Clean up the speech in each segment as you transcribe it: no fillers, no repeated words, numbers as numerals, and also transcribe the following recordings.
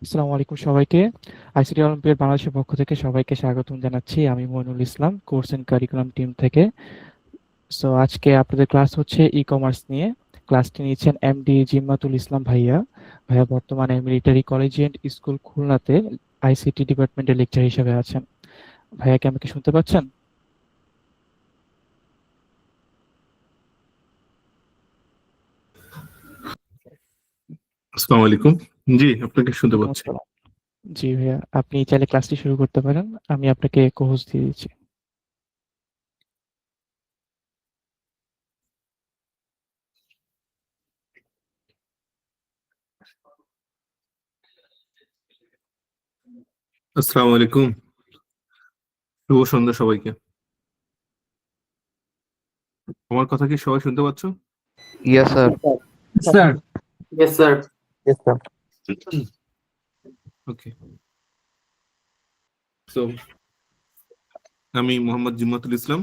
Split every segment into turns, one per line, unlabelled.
আসসালামু আলাইকুম সবাইকে। আইসিটি অলিম্পিয়াড বাংলাদেশের পক্ষ থেকে সবাইকে স্বাগতম জানাচ্ছি। আমি Moinul Islam, course and curriculum team থেকে। সো আজকে আপনাদের ক্লাস হচ্ছে ই-কমার্স নিয়ে। ক্লাসটি নিচ্ছেন এমডি জিম্মাতুল ইসলাম ভাইয়া। ভাইয়া বর্তমানে মিলিটারি কলেজ এন্ড স্কুল খুলনাতে আইসিটি ডিপার্টমেন্টের লেকচার হিসেবে আছেন। ভাইয়া কি আমাকে শুনতে পাচ্ছেন?
আসসালামু আলাইকুম। জি, আপনাকে শুনতে পাচ্ছি।
নমস্কার। জি ভাইয়া, আপনি চাইলে ক্লাসটি শুরু করতে পারেন। আমি আপনাকে কোর্স দিয়ে দিচ্ছি।
আসসালামু আলাইকুম। শুভ সন্ধ্যা সবাইকে। আমার কথা কি সবাই শুনতে পাচ্ছ?
Yes, sir.
Sir
Yes, sir.
Yes, sir.
Okay. So আমি Mohammad Zimmatul Islam,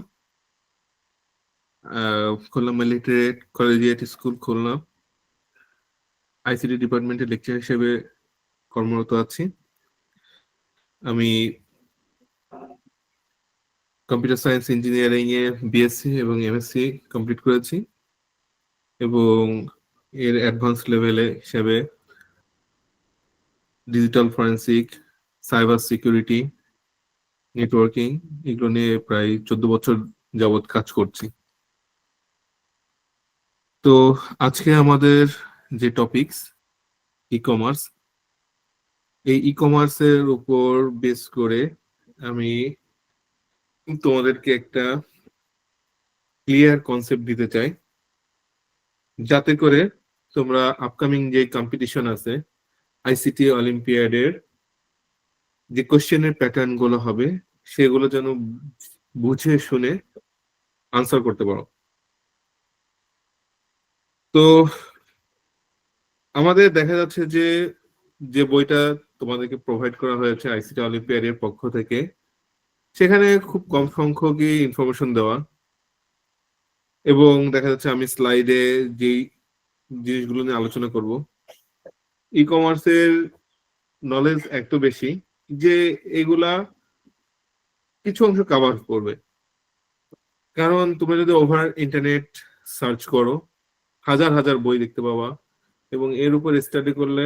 Khulna military collegiate school Khulna ICT ডিপার্টমেন্টের লেকচার হিসেবে কর্মরত আছি। আমি কম্পিউটার সায়েন্স ইঞ্জিনিয়ারিং এ বিএসসি এবং এমএসসি কমপ্লিট করেছি এবং এর অ্যাডভান্স লেভেলে হিসেবে digital forensic, cyber security, networking এগুলো নিয়ে প্রায় 14 বছর যাবৎ কাজ করছি। তো আজকে আমাদের যে টপিকস ই কমার্স, এই ই কমার্সের উপর বেস করে আমি তোমাদেরকে একটা ক্লিয়ার কনসেপ্ট দিতে চাই, যাতে করে তোমরা আপকামিং যে কম্পিটিশন আছে আইসিটি অলিম্পিয়াডের যে কোশ্চেনের প্যাটার্ন গুলো হবে সেগুলো যেন বুঝে শুনে আনসার করতে পারো। তো আমাদের দেখা যাচ্ছে যে যে বইটা তোমাদেরকে প্রোভাইড করা হয়েছে আইসিটি অলিম্পিয়াড এর পক্ষ থেকে, সেখানে খুব কম সংখ্যকই ইনফরমেশন দেওয়া, এবং দেখা যাচ্ছে আমি স্লাইডে যেই জিনিসগুলো নিয়ে আলোচনা করব, ই কমার্সের নলেজ এত বেশি যে এগুলা কিছু অংশ কভার করবে। কারণ তুমি যদি ওভার ইন্টারনেট সার্চ করো, হাজার হাজার বই দেখতে পাবা এবং এর উপর স্টাডি করলে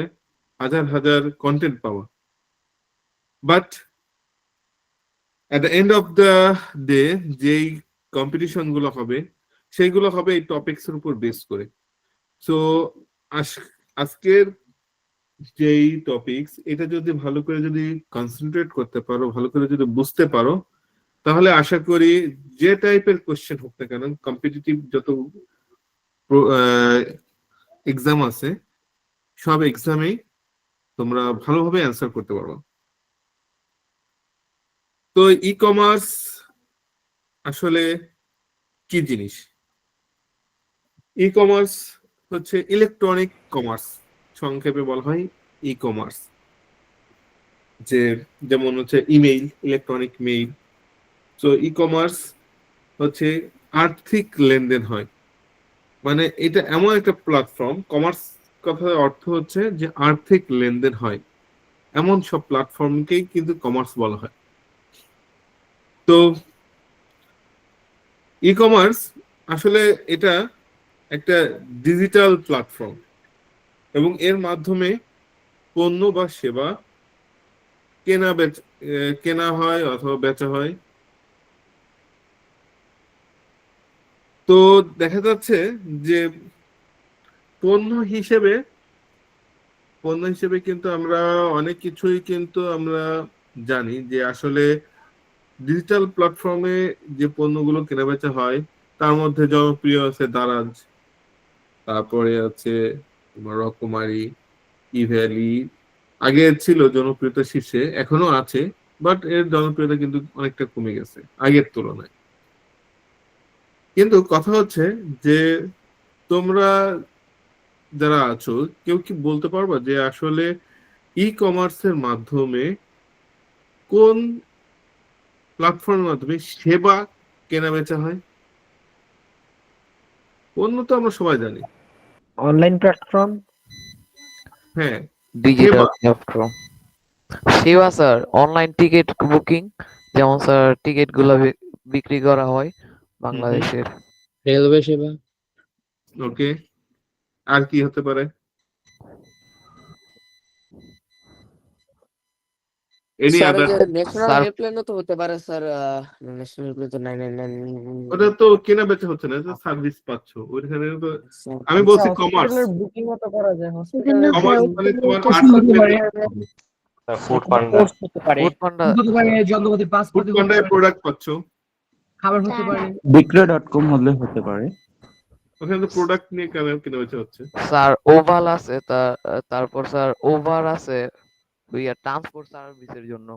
হাজার হাজার কন্টেন্ট পাওয়া। But at the end of the day যেই কম্পিটিশন গুলো হবে সেইগুলো হবে এই টপিকস এর উপর বেস করে। সো আজকের যেই টপিকস, এটা যদি ভালো করে যদি কনসেন্ট্রেট করতে পারো, ভালো করে যদি বুঝতে পারো, তাহলে আশা করি যে টাইপের কোশ্চেন হোক না কেন, কম্পিটিটিভ যত এক্সাম আছে সব এক্সামেই তোমরা ভালোভাবে অ্যান্সার করতে পারো। তো ই কমার্স আসলে কি জিনিস? ই কমার্স হচ্ছে ইলেকট্রনিক কমার্স, সংক্ষেপে বলা হয় ই কমার্স। যেমন হচ্ছে ইমেইল, ইলেকট্রনিক মেইল। তো ই কমার্স হচ্ছে আর্থিক লেনদেন হয়, মানে এটা এমন একটা প্ল্যাটফর্ম, কমার্স কথার অর্থ হচ্ছে যে আর্থিক লেনদেন হয়, এমন সব প্ল্যাটফর্মকেই কিন্তু কমার্স বলা হয়। তো ই কমার্স আসলে এটা একটা ডিজিটাল প্ল্যাটফর্ম এবং এর মাধ্যমে পণ্য বা সেবা কেনা হয় অথবা বেচা হয়। তো দেখা যাচ্ছে যে পণ্য হিসেবে কিন্তু আমরা অনেক কিছুই কিন্তু আমরা জানি যে আসলে ডিজিটাল প্ল্যাটফর্মে যে পণ্যগুলো কেনাবেচা হয় তার মধ্যে জনপ্রিয় আছে দারাজ, তারপরে আছে তোমার রকমারি, ইভ্যালি। আগে ছিল জনপ্রিয়তা শীর্ষে, এখনো আছে, বাট এর জনপ্রিয়তা কিন্তু অনেকটা কমে গেছে আগের তুলনায়। কিন্তু কথা হচ্ছে যে তোমরা যারা আছো কেউ কি বলতে পারবা যে আসলে ই কমার্সের মাধ্যমে কোন প্ল্যাটফর্মের মাধ্যমে সেবা কেনা বেচা হয়? পণ্য তো আমরা সবাই জানি,
Online platform,
হ্যাঁ,
digital
সেবা
platform. সেবা স্যার, অনলাইন টিকিট বুকিং, যেমন স্যার টিকিট গুলো বিক্রি করা হয় বাংলাদেশের।
রেলওয়ে সেবা।
ওকে, আর কি হতে পারে? এনি
স্যার, ওই
আদার?
যে ন্যাশনাল
স্যার
হেল্পলাইনও তো হতে পারে স্যার। ন্যাশনাল হেল্পলাইন তো 999।
ওটা তো কেনা বেচা হচ্ছে না, সার্ভিস পাচ্ছ ওইখানে তো। আমি
আচ্ছা,
বলছি কমার্স।
হসপিটালের বুকিংও তো করা যায়।
বিভিন্ন
হসপিটালের
কমার্স
হেল্প
মানে তোমার
কোর্স
আর্টস
হতে পারে,
ফুড
তারপর
পান্ডা।
কোর্স হতে পারে,
ফুড পান্ডা।
হতে পারে, যন্ত্রপাতি
ফুড
পাসপোর্ট হতে
পান্ডায়
পারে,
প্রোডাক্ট পাচ্ছ,
খাবার হতে পারে।
বিক্রয়.com হলে হতে পারে।
ওখানে তো প্রোডাক্ট নিয়ে কেনা বেচা হচ্ছে।
স্যার ওভাল আছে, তারপর স্যার ওভার আছে ট্রান্সপোর্ট সার্ভিসের জন্য।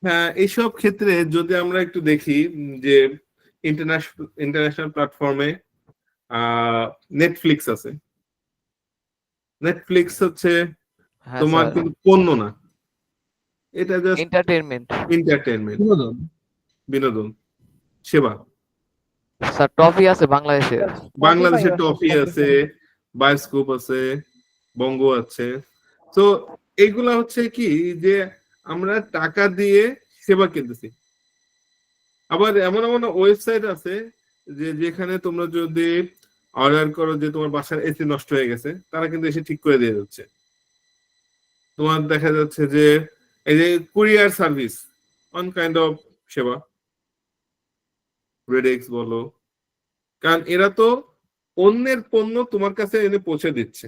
হ্যাঁ, এইসব ক্ষেত্রে যদি আমরা একটু দেখি যে ইন্টারন্যাশনাল প্ল্যাটফর্মে নেটফ্লিক্স আছে। নেটফ্লিক্স হচ্ছে
হ্যাঁ
তোমার
স্যার,
কিন্তু পণ্য না, এটা জাস্ট
এন্টারটেইনমেন্ট।
এন্টারটেনমেন্ট,
বিনোদন।
বিনোদন সেবা।
স্যার টফি আছে বাংলাদেশের।
বাংলাদেশের টফি আছে, বায়োস্কোপ আছে, বঙ্গ আছে। তো এইগুলা হচ্ছে কি যে আমরা টাকা দিয়ে সেবা কিনতেছি। আবার এমন এমন ওয়েবসাইট আছে যেখানে তোমরা যদি অর্ডার করো যে তোমার বাসার এসি নষ্ট হয়ে গেছে, তারা কিন্তু এসে ঠিক করে দিয়ে যাচ্ছে। তোমার দেখা যাচ্ছে যে এই যে courier service, on kind of সেবা, রেডেক্স বলো, কারণ এরা তো অন্যের পণ্য তোমার কাছে এনে পৌঁছে দিচ্ছে,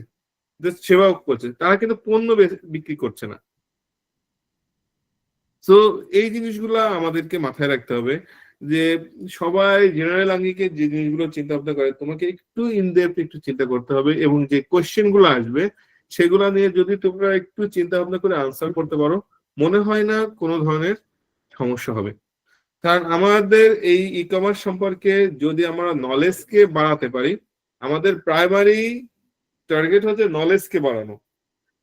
সেবা করছে, তারা কিন্তু পণ্য বিক্রি করছে না। তো এই জিনিসগুলা আমাদেরকে মাথায় রাখতে হবে যে সবাই জেনারেল আঙ্গিকে যে জিনিসগুলো চিন্তা ভাবনা করে, তোমাকে একটু ইনডেপথ একটু চিন্তা করতে হবে, এবং যে কোশ্চেন গুলো আসবে সেগুলো নিয়ে যদি তোমরা একটু চিন্তা ভাবনা করে আনসার করতে পারো, মনে হয় না কোনো ধরনের সমস্যা হবে। কারণ আমাদের এই ই কমার্স সম্পর্কে যদি আমরা নলেজকে বাড়াতে পারি, আমাদের প্রাইমারি টার্গেট হচ্ছে নলেজকে বাড়ানো,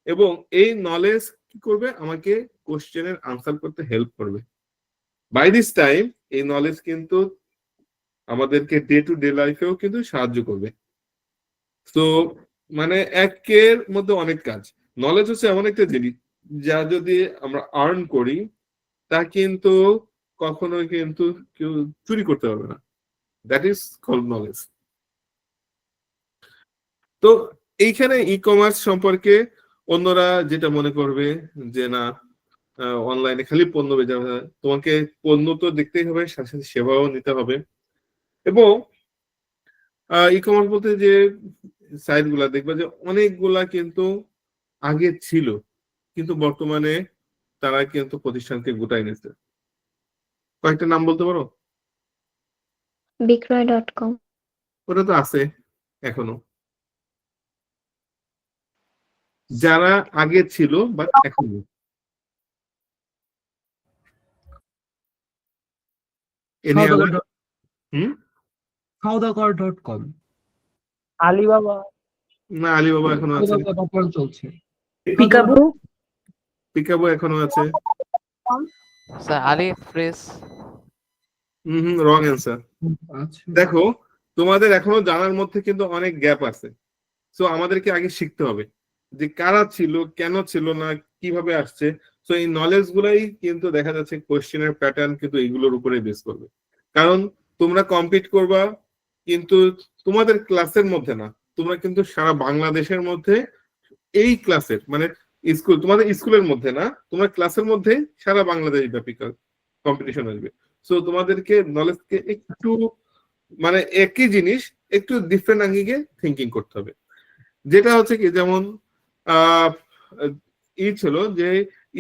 এবং এই নলেজ কি করবে, আমাকে কোশ্চেনের আনসার করতে হেল্প করবে। বাই দিস টাইম এই নলেজ কিন্তু আমাদেরকে ডে টু ডে লাইফেও কিন্তু সাহায্য করবে। তো মানে একের মধ্যে অনেক কাজ। নলেজ হচ্ছে এমন একটা জিনিস যা যদি আমরা আর্ন করি, তা কিন্তু কখনোই কিন্তু কেউ চুরি করতে পারবে না। That is called knowledge. তো এইখানে ই কমার্স সম্পর্কে অন্যরা যেটা মনে করবে যে না, অনলাইনে খালি পণ্য বেচা হয়, তোমাকে পণ্য তো দেখতেই হবে, সাথে সাথে সেবাও নিতে হবে। এবং ই কমার্স বলতে যে সাইট গুলা দেখবা যে অনেকগুলা কিন্তু আগে ছিল, কিন্তু বর্তমানে তারা কিন্তু প্রতিষ্ঠানকে গোটাই নিচ্ছে। কয়েকটা নাম বলতে পারো?
বিক্রয়.com,
ওটা তো আছে এখনো, যারা আগে ছিল বাট এখন নেই। এনে আবার
সওদাগর.com,
আলিবাবা,
না, আলিবাবা এখনো আছে,
বর্তমান চলছে।
পিকাবু,
পিকাবো এখনো আছে।
স্যার আলি এক্সপ্রেস।
Wrong answer.
আচ্ছা,
দেখো, তোমাদের এখনো জানার মধ্যে কিন্তু অনেক গ্যাপ আছে। সো আমাদেরকে আগে শিখতে হবে যে কারা ছিল, কেন ছিল না, কিভাবে আসছে। সো এই নলেজ গুলাই কিন্তু দেখা যাচ্ছে কোশ্চেনের প্যাটার্ন কিন্তু এইগুলোর উপরে বেস করবে। কারণ তোমরা কম্পিট করবা কিন্তু তোমাদের ক্লাসের মধ্যে না, তোমরা কিন্তু সারা বাংলাদেশের মধ্যে এই ক্লাসের মানে স্কুল, তোমাদের স্কুলের মধ্যে না, তোমার ক্লাসের মধ্যে সারা বাংলাদেশ ব্যাপী কম্পিটিশন আসবে। সো তোমাদেরকে নলেজকে একটু মানে একই জিনিস একটু ডিফারেন্ট আঙ্গিকে থিঙ্কিং করতে হবে। যেটা হচ্ছে কি, যেমন ছিল যে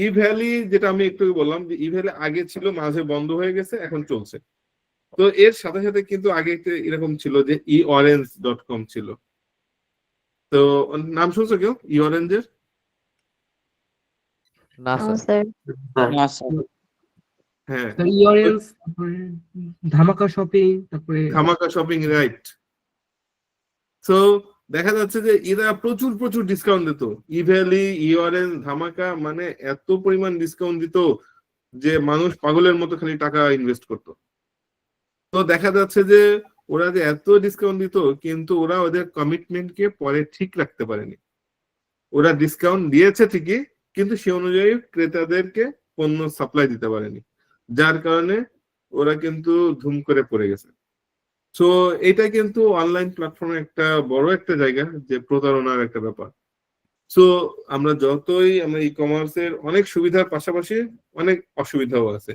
ই ভ্যালি, যেটা আমি একটু বললাম যে ই ভ্যালি আগে ছিল, মাঝে বন্ধ হয়ে গেছে, এখন চলছে। তো এর সাথে সাথে কিন্তু আগে এরকম ছিল যে eorange.com ছিল। তো নাম শুনছো কেউ ই অরেঞ্জের?
না
no
স্যার।
sir,
হ্যাঁ,
ইঅরেন্স, তারপরে ধামাকা শপিং, তারপরে
ধামাকা শপিং, রাইট। তো দেখা যাচ্ছে যে এরা প্রচুর প্রচুর ডিসকাউন্ট দিত। ই ভ্যালি, ই অরেঞ্জ, ধামাকা, মানে এত পরিমাণ ডিসকাউন্ট দিত যে মানুষ পাগলের মতো খালি টাকা ইনভেস্ট করতো। তো দেখা যাচ্ছে যে ওরা যে এত ডিসকাউন্ট দিত, কিন্তু ওরা ওদের কমিটমেন্টকে পরে ঠিক রাখতে পারেনি। ওরা ডিসকাউন্ট দিয়েছে ঠিকই, কিন্তু সে অনুযায়ী ক্রেতাদেরকে পণ্য সাপ্লাই দিতে পারেনি, যার কারণে ওরা কিন্তু ধুম করে পড়ে গেছে। সো এটা কিন্তু অনলাইন প্ল্যাটফর্মে একটা বড় একটা জায়গা যে প্রতারণার একটা ব্যাপার। সো আমরা ই কমার্সের অনেক সুবিধার পাশাপাশি অনেক অসুবিধাও আছে।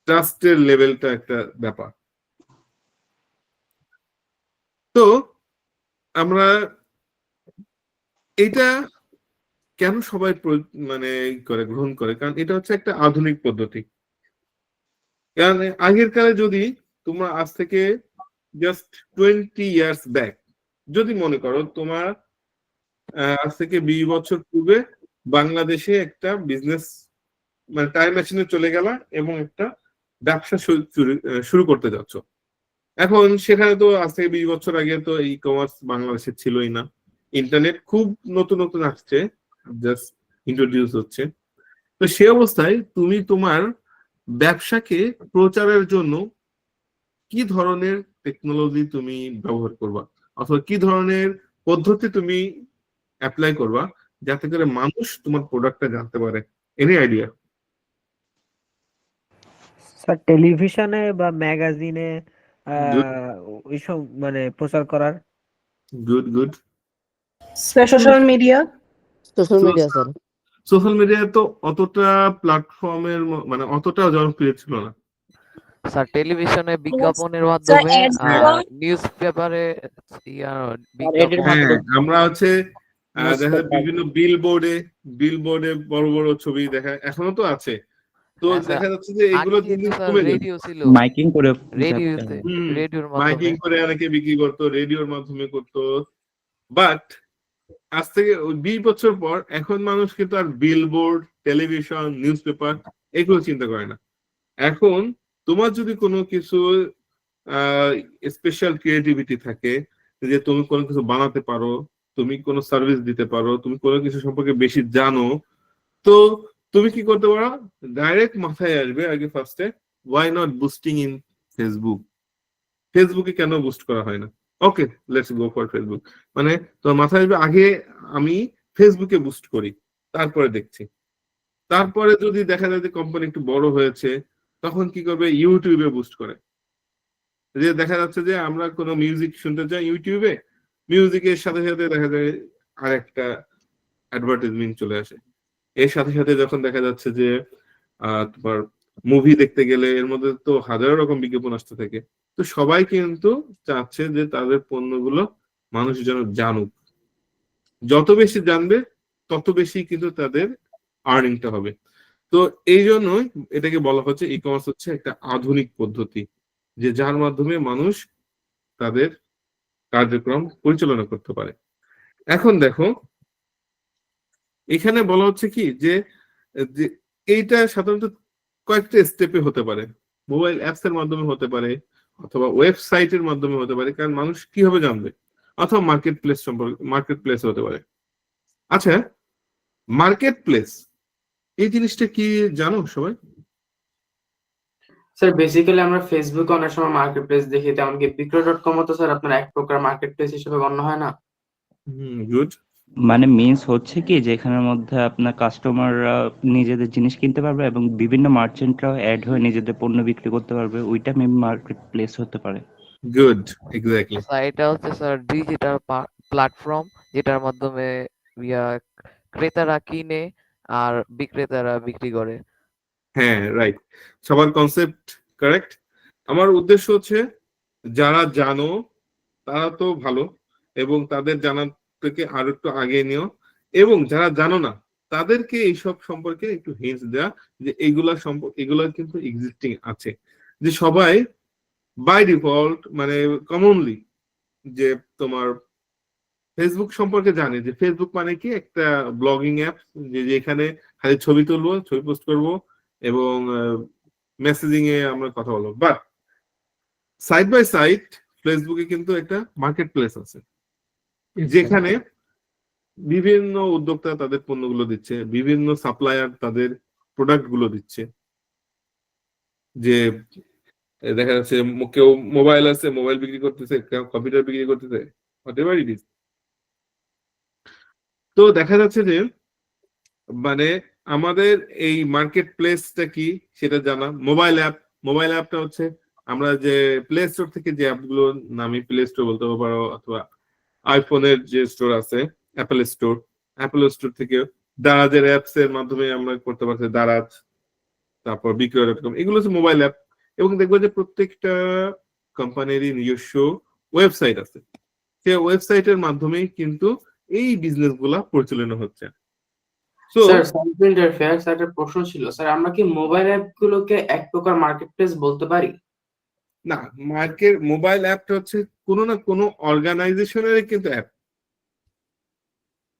ট্রাস্টের লেভেলটা একটা ব্যাপার। তো আমরা এটা কেন সবাই মানে গ্রহণ করে, কারণ এটা হচ্ছে একটা আধুনিক পদ্ধতি। কারণ আগের কালে যদি তোমরা আজ থেকে জাস্ট 20 ইয়ার্স ব্যাক যদি মনে করো, তোমার আজ থেকে 20 বছর পূর্বে বাংলাদেশে একটা বিজনেস মানে টাইম মেশিনে চলে গেল এবং একটা ব্যবসা শুরু করতে যাচ্ছ। এখন সেখানে তো আজ থেকে 20 বছর আগে তো ই কমার্স বাংলাদেশে ছিলই না, ইন্টারনেট খুব নতুন নতুন আসছে, জাস্ট ইন্ট্রোডিউস হচ্ছে। তো সে অবস্থায় তুমি তোমার ব্যবসাকে প্রচারের জন্য কি ধরনের টেকনোলজি তুমি ব্যবহার করবা, অথবা কি ধরনের পদ্ধতি তুমি অ্যাপ্লাই করবা যাতে করে মানুষ তোমার প্রোডাক্টটা জানতে পারে? Any idea?
স্যার টেলিভিশনে বা ম্যাগাজিনে
গুড,
ওইসব মানে প্রচার করার।
Good, good.
Social media.
Social media sir.
Social media তো অতটা প্ল্যাটফর্মের মানে অতটা জনপ্রিয় ছিল না।
স্যার টেলিভিশনে বিজ্ঞাপনের মাধ্যমে নিউজ পেপারে
হ্যাঁ, আমরা হচ্ছে দেখা যায় বিভিন্ন বিলবোর্ডে বড় বড় ছবি দেখা এখনো তো আছে। তো দেখা যাচ্ছে যে এগুলো দিন দিন কমে যাচ্ছে।
রেডিও ছিল,
মাইকিং করে
রেডিওতে, রেডিওর
মাইকিং
মাধ্যমে
করে অনেকে বিক্রি করতো, রেডিওর মাধ্যমে করতো। বাট আজ থেকে 20 বছর পর এখন মানুষ কিন্তু আর বিলবোর্ড, টেলিভিশন, নিউজ পেপার এগুলো চিন্তা করে না। এখন তোমার যদি কোনো কিছু স্পেশাল ক্রিয়েটিভিটি থাকে, যে তুমি কোনো কিছু বানাতে পারো, তুমি কোনো সার্ভিস দিতে পারো, তুমি কোনো কিছু সম্পর্কে বেশি জানো, তো তুমি কি করতে পারো? ডাইরেক্ট মাথায় আসবে আগে ফার্স্টে, why not boosting in Facebook? ফেসবুকে কেন বুস্ট করা হয় না? Okay, let's go for Facebook. মানে তোমার মাথায় আসবে আগে আমি ফেসবুকে বুস্ট করি, তারপরে দেখছি। তারপরে যদি দেখা যায় যে কোম্পানি একটু বড় হয়েছে, তখন কি করবে? ইউটিউবে বুস্ট করে। যে দেখা যাচ্ছে যে আমরা কোনো মিউজিক শুনতে চাই ইউটিউবে, মিউজিকের সাথে সাথে দেখা যায় আরেকটা অ্যাডভার্টাইজমেন্ট চলে আসে। এর সাথে সাথে যখন দেখা যাচ্ছে যে তোমার মুভি দেখতে গেলে এর মধ্যে তো হাজারো রকম বিজ্ঞাপন আসতে থাকে। তো সবাই কিন্তু চাচ্ছে যে তাদের পণ্যগুলো মানুষ যেন জানুক। যত বেশি জানবে তত বেশি কিন্তু তাদের আর্নিংটা হবে। তো এই জন্যই এটাকে বলা হচ্ছে ই কমার্স হচ্ছে একটা আধুনিক পদ্ধতি, যে যার মাধ্যমে মানুষ তাদের কার্যক্রম পরিচালনা করতে পারে। এখন দেখো, এখানে বলা হচ্ছে কি যে এইটা সাধারণত কয়েকটা স্টেপে হতে পারে। মোবাইল অ্যাপস এর মাধ্যমে হতে পারে, অথবা ওয়েবসাইটের মাধ্যমে হতে পারে, কারণ মানুষ কিভাবে জানবে, অথবা মার্কেট প্লেস সম্পর্কে, মার্কেট প্লেস হতে পারে। আচ্ছা, মার্কেট প্লেস এই জিনিসটা কি জানো সবাই?
স্যার বেসিক্যালি আমরা ফেসবুকে অনেক সময় মার্কেট প্লেস দেখি, তেমনকি বিক্রয়.com তো স্যার আপনার এক প্রকার মার্কেট প্লেস হিসেবে গণ্য হয় না?
গুড।
মানে মিন্স হচ্ছে কি, যেখানের মধ্যে আপনার কাস্টমাররা নিজেদের জিনিস কিনতে পারবে এবং বিভিন্ন মার্চেন্টরাও অ্যাড হয়ে নিজেদের পণ্য বিক্রি করতে পারবে, ওইটা মেবি মার্কেট প্লেস হতে পারে।
Good, exactly.
এটা হচ্ছে স্যার ডিজিটাল প্ল্যাটফর্ম, যেটার মাধ্যমে ক্রেতারা কিনে আর বিক্রেতারা বিক্রি করে।
হ্যাঁ, রাইট, সবার কনসেপ্ট কারেক্ট। আমার উদ্দেশ্য হচ্ছে যারা জানো তারা তো ভালো, এবং তাদের জানার থেকে আরো একটু আগে নিও, এবং যারা জানো না তাদেরকে এইসব সম্পর্কে একটু হিন্টস দেওয়া, যে এগুলা কিন্তু এক্সিস্টিং আছে, যে সবাই বাই ডিফল্ট মানে কমনলি যে তোমার ফেসবুক সম্পর্কে জানে, যে ফেসবুক মানে কি একটা ব্লগিং অ্যাপ, যে যেখানে খালি ছবি তুলবো, ছবি পোস্ট করব এবং মেসেজিং এ আমরা কথা বলবো। বাট সাইড বাই সাইড ফেসবুকে কিন্তু একটা মার্কেট প্লেস আছে, যেখানে বিভিন্ন উদ্যোক্তা তাদের পণ্যগুলো দিচ্ছে, বিভিন্ন সাপ্লায়ার তাদের প্রোডাক্ট গুলো দিচ্ছে। যে দেখা যাচ্ছে কেউ মোবাইল আছে, মোবাইল বিক্রি করতেছে, কেউ কম্পিউটার বিক্রি করতেছে, হোয়াটএভার ইট ইজ। তো দেখা যাচ্ছে যে মানে আমাদের এই মার্কেট প্লেসটা কি সেটা জানা। মোবাইল অ্যাপটা হচ্ছে আমরা যে প্লে স্টোর থেকে যে অ্যাপগুলো, নামি প্লে স্টোর বলতে পারো, অথবা আইফোনের যে স্টোর আছে অ্যাপল স্টোর থেকে দারাজের অ্যাপস এর মাধ্যমে আমরা করতে পারছি, দারাজ, তারপর বিক্রয়.com, এগুলো হচ্ছে মোবাইল অ্যাপ। এবং দেখবো যে প্রত্যেকটা কোম্পানিরই নিজস্ব ওয়েবসাইট আছে, সেই ওয়েবসাইটের মাধ্যমেই কিন্তু এই বিজনেস গুলা পরিচালনা হচ্ছে। তো
স্যার সরি ইন্টারফেয়ার, স্যার একটা প্রশ্ন ছিল স্যার, আমরা কি মোবাইল অ্যাপ গুলোকে এক প্রকার মার্কেট প্লেস বলতে পারি?
না, মোবাইল অ্যাপটা হচ্ছে কোনো না কোনো অর্গানাইজেশনের কিন্তু অ্যাপ।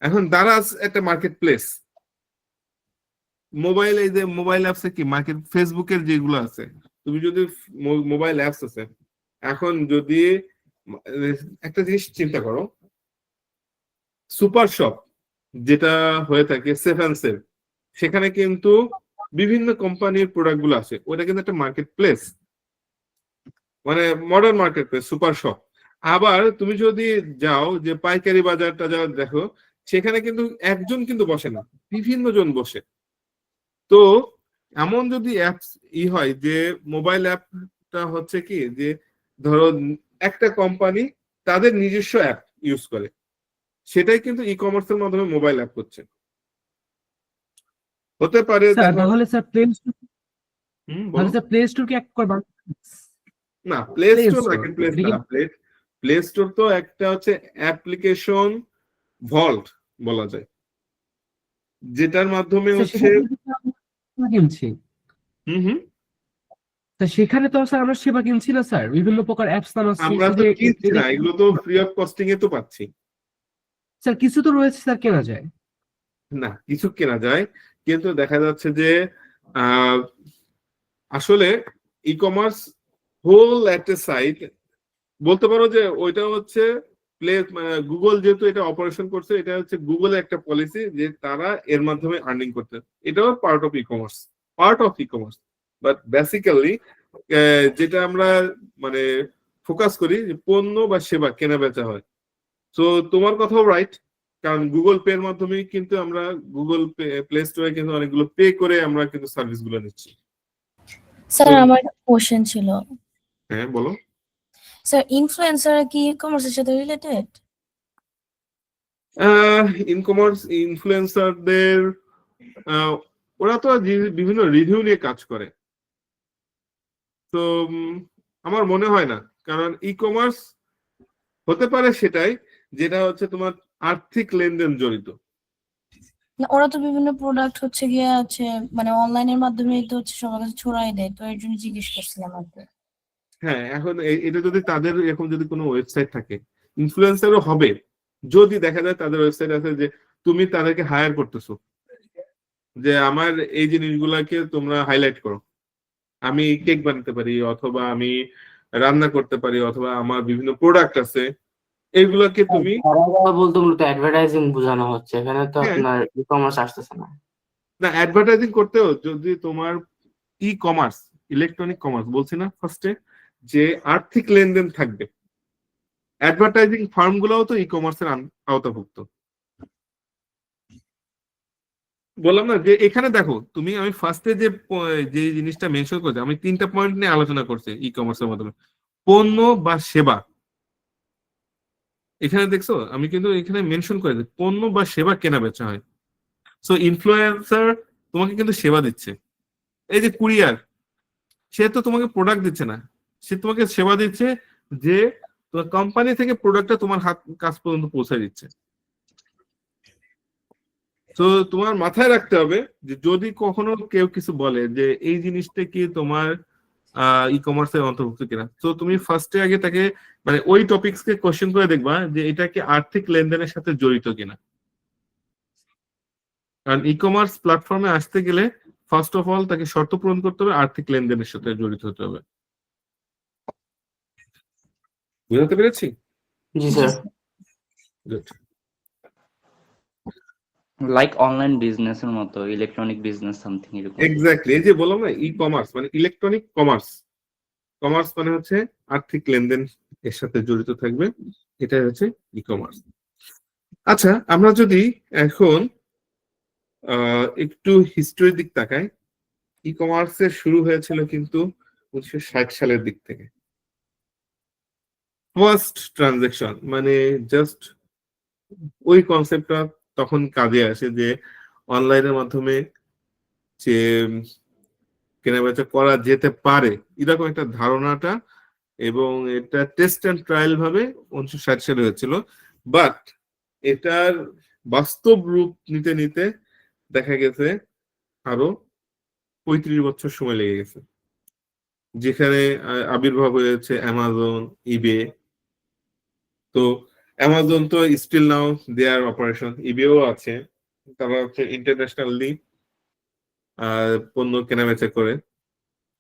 এখন দারাজ একটা মার্কেট প্লেস। এই যে মোবাইল অ্যাপস কি মার্কেট, ফেসবুকের যেগুলো আছে, তুমি যদি মোবাইল অ্যাপস আছে, এখন যদি একটা জিনিস চিন্তা করো, সুপার শপ যেটা হয়ে থাকে সেভেন্সের, সেখানে কিন্তু বিভিন্ন কোম্পানির প্রোডাক্ট গুলো আছে, ওটা কিন্তু একটা মার্কেট প্লেস, মানে modern market place, super shop. আবার তুমি যদি যাও যে পাইকারি বাজারটা যা দেখো, সেখানে কিন্তু একজন কিন্তু বসে না, বিভিন্ন জন বসে। তো এমন যদি অ্যাপস হয় যে মোবাইল অ্যাপটা হচ্ছে কি যে ধরো একটা কোম্পানি তাদের নিজস্ব অ্যাপ ইউজ করে, সেটাই কিন্তু ই কমার্সের মাধ্যমে মোবাইল অ্যাপ হচ্ছে। হতে পারে
স্যার
দেখো,
তাহলে স্যার প্লে স্টোর,
বলো।
তাহলে স্যার প্লে স্টোর কি এক প্রকার
না, play
play
store
store
market place
এটা কি?
না। প্লে স্টোর তো একটা হচ্ছে অ্যাপ্লিকেশন ভল্ট বলা যায়, যেটার মাধ্যমে
স্যার
হচ্ছে
সেখানে তো স্যার আমরা সেবা কিনছি,
হুম
তা সেখানে তো স্যার আমরা সেবা কিনছি না স্যার, বিভিন্ন প্রকার অ্যাপস নামাচ্ছি
আমরা
এই
তো
যে
কিনছি
এটা
না, এগুলো তো ফ্রি অফ কস্টিং এ তো পাচ্ছি।
স্যার কিছু তো রয়েছে স্যার কেনা যায়।
না, কিছু কেনা যায়, কিন্তু দেখা যাচ্ছে যে আহ, আসলে ই কমার্স হোল একটা সাইট বলতে পারো যে ওইটা হচ্ছে গুগল যেহেতু এটা অপারেশন করছে, এটা হচ্ছে গুগলের একটা পলিসি যে তারা এর মাধ্যমে আর্নিং করতে, এটাও part of e commerce. But basically যেটা আমরা মানে ফোকাস করি যে পণ্য বা সেবা কেনা বেচা হয়। তো তোমার কথাও রাইট, কারণ গুগল পে এর মাধ্যমে কিন্তু আমরা গুগল প্লে স্টোরে কিন্তু অনেকগুলো পে করে আমরা কিন্তু সার্ভিস গুলো নিচ্ছি।
স্যার
তো
আমার একটা কোশ্চেন ছিল,
হ্যাঁ বলো।
স্যার ইনফ্লুয়েন্সার কি ই কমার্সের সাথে রিলেটেড?
ইনফ্লুয়েন্সারদের ওরা তো বিভিন্ন রিভিউ নিয়ে কাজ করে, তো আমার মনে হয় না, কারণ ই কমার্স হতে পারে সেটাই যেটা হচ্ছে তোমার আর্থিক লেনদেন জড়িত।
না, ওরা তো বিভিন্ন প্রোডাক্ট হচ্ছে গিয়ে আছে মানে অনলাইনের মাধ্যমে তো হচ্ছে সবার কাছে ছড়াই দেয়, তো এর জন্য জিজ্ঞেস করছিলাম আর কি।
হ্যাঁ, এখন এটা যদি তাদের এরকম যদি কোনো ওয়েবসাইট থাকে, ইনফ্লুয়েন্সারও হবে যদি দেখা যায় তাদের ওয়েবসাইট আছে যে তুমি তাদেরকে হায়ার করতেছো, যে আমার এই জিনিসগুলাকে তোমরা হাইলাইট করো, আমি কেক বানাতে পারি, অথবা আমি রান্না করতে পারি, অথবা আমার বিভিন্ন প্রোডাক্ট আছে, এইগুলাকে তুমি
বলতে মূলত অ্যাডভার্টাইজিং বোঝানো হচ্ছে এখানে, তো
হ্যাঁ,
আপনার ই কমার্স আসতেছে না।
না অ্যাডভার্টাইজিং করতেও যদি তোমার ই কমার্স, ইলেকট্রনিক কমার্স বলছি না ফার্স্টে, যে আর্থিক লেনদেন থাকবে, অ্যাডভার্টাইজিং ফার্ম গুলাও তো ই কমার্সের আওতাভুক্ত। বললাম না যে এখানে দেখো তুমি, আমি ফার্স্টে যে জিনিসটা মেনশন করছি, আমি 3টা পয়েন্ট নিয়ে আলোচনা করছি ই কমার্সের মাধ্যমে, পণ্য বা সেবা। এখানে দেখছো আমি কিন্তু এখানে মেনশন করে দিই পণ্য বা সেবা কেনা বেচা হয়। সো ইনফ্লুয়েন্সার তোমাকে কিন্তু সেবা দিচ্ছে, এই যে কুরিয়ার, সে তো তোমাকে প্রোডাক্ট দিচ্ছে না, সে তোমাকে সেবা দিচ্ছে, যে তোমার কোম্পানি থেকে প্রোডাক্টটা তোমার কাছ পর্যন্ত পৌঁছে দিচ্ছে। তো তোমার মাথায় রাখতে হবে যে যদি কখনো কেউ কিছু বলে যে এই জিনিসটা কি তোমার ই কমার্সের অন্তর্ভুক্ত কিনা, তো তুমি ফার্স্টে আগে তাকে মানে ওই টপিকস কে কোশ্চেন করে দেখবা যে এটা কি আর্থিক লেনদেনের সাথে জড়িত কিনা। কারণ ই কমার্স প্ল্যাটফর্মে আসতে গেলে ফার্স্ট অফ অল তাকে শর্ত পূরণ করতে হবে, আর্থিক লেনদেনের সাথে জড়িত হতে হবে। বুঝতে পেরেছি?
জি স্যার।
Good.
লাইক অনলাইন বিজনেসের মতো, ইলেকট্রনিক বিজনেস সামথিং এরকম।
এক্স্যাক্টলি, এই যে বললাম না ই কমার্স মানে ইলেকট্রনিক কমার্স, কমার্স মানে হচ্ছে আর্থিক লেনদেন এর সাথে জড়িত থাকবে, এটাই হচ্ছে ই কমার্স। আচ্ছা, আমরা যদি এখন একটু হিস্টোরির দিক তাকাই, ই কমার্সের শুরু হয়েছিল কিন্তু 1960 সালের দিক থেকে। ফার্স্ট ট্রানজেকশন মানে জাস্ট ওই কনসেপ্টটা তখন কাজে আসে যে অনলাইনের মাধ্যমে যে কেনাবেচা করা যেতে পারে এরকম একটা ধারণাটা, এবং এটা টেস্ট অ্যান্ড ট্রায়াল ভাবে 1960 সালে হয়েছিল। বাট এটার বাস্তব রূপ নিতে নিতে দেখা গেছে আরো 35 বছর সময় লেগে গেছে, যেখানে আবির্ভাব হয়েছে অ্যামাজন, ইবে। তো অ্যামাজন তো স্টিল নাও দেয়ার অপারেশন, ইবেও আছে, তারা হচ্ছে ইন্টারন্যাশনালি পণ্য কেনাবেচা করে।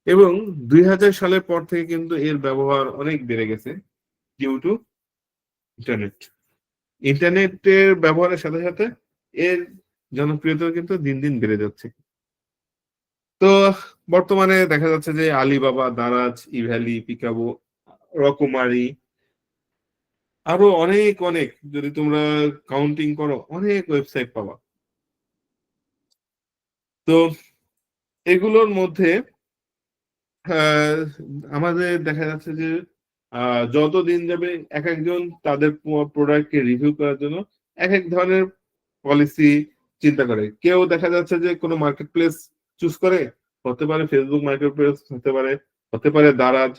এবং 2000 সালের পর থেকে কিন্তু এর ব্যবহার অনেক বেড়ে গেছে ডিউ টু ইন্টারনেট। ইন্টারনেটের ব্যবহারের সাথে সাথে এর জনপ্রিয়তা কিন্তু দিন দিন বেড়ে যাচ্ছে। তো বর্তমানে দেখা যাচ্ছে যে আলিবাবা, দারাজ, ইভ্যালি, পিকাবো, রকমারি, আরো অনেক অনেক, যদি তোমরা কাউন্টিং করো অনেক ওয়েবসাইট পাবা। তো এগুলোর মধ্যে আমাদের দেখা যাচ্ছে যে যত দিন যাবে এক একজন তাদের প্রোডাক্টকে রিভিউ করার জন্য এক এক ধরনের পলিসি চিন্তা করে। কেউ দেখা যাচ্ছে যে কোনো মার্কেট প্লেস চুজ করে, হতে পারে ফেসবুক মার্কেট প্লেস, হতে পারে দারাজ,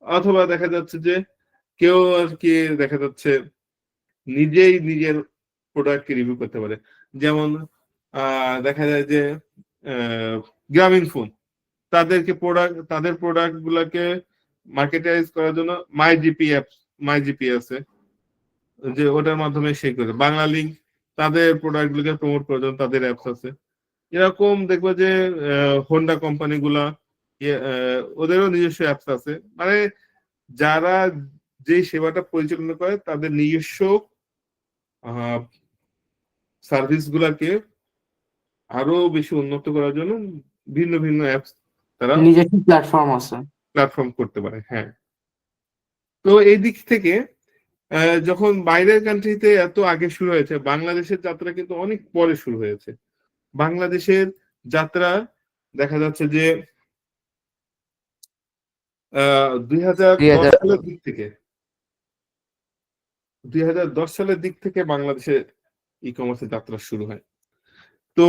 অথবা দেখা যাচ্ছে যে কেউ আর কি দেখা যাচ্ছে নিজেই নিজের প্রোডাক্টকে রিভিউ করতে পারে। যেমন দেখা যায় যে গ্রামীণ ফোন তাদের প্রোডাক্ট গুলাকে মার্কেটাইজ করার জন্য মাই জিপি আছে, যে ওটার মাধ্যমে সে করে। বাংলা লিঙ্ক তাদের প্রোডাক্ট গুলোকে প্রমোট করার জন্য তাদের অ্যাপস আছে। এরকম দেখবো যে হোন্ডা কোম্পানি গুলা ওদেরও নিজস্ব অ্যাপস আছে। মানে যারা যে সেবাটা পরিচালনা করে তাদের নিজস্ব সার্ভিস গুলাকে আরো বেশি উন্নত করার জন্য ভিন্ন ভিন্ন অ্যাপস তারা
নিজস্ব প্ল্যাটফর্ম
করতে পারে। হ্যাঁ, তো এই দিক থেকে যখন বাইরের কান্ট্রিতে এত আগে শুরু হয়েছে, বাংলাদেশের যাত্রা কিন্তু অনেক পরে শুরু হয়েছে। বাংলাদেশের যাত্রা দেখা যাচ্ছে যে 2010 সালের দিক থেকে 2010 সালের দিক থেকে বাংলাদেশে ই কমার্সের যাত্রা শুরু হয়। তো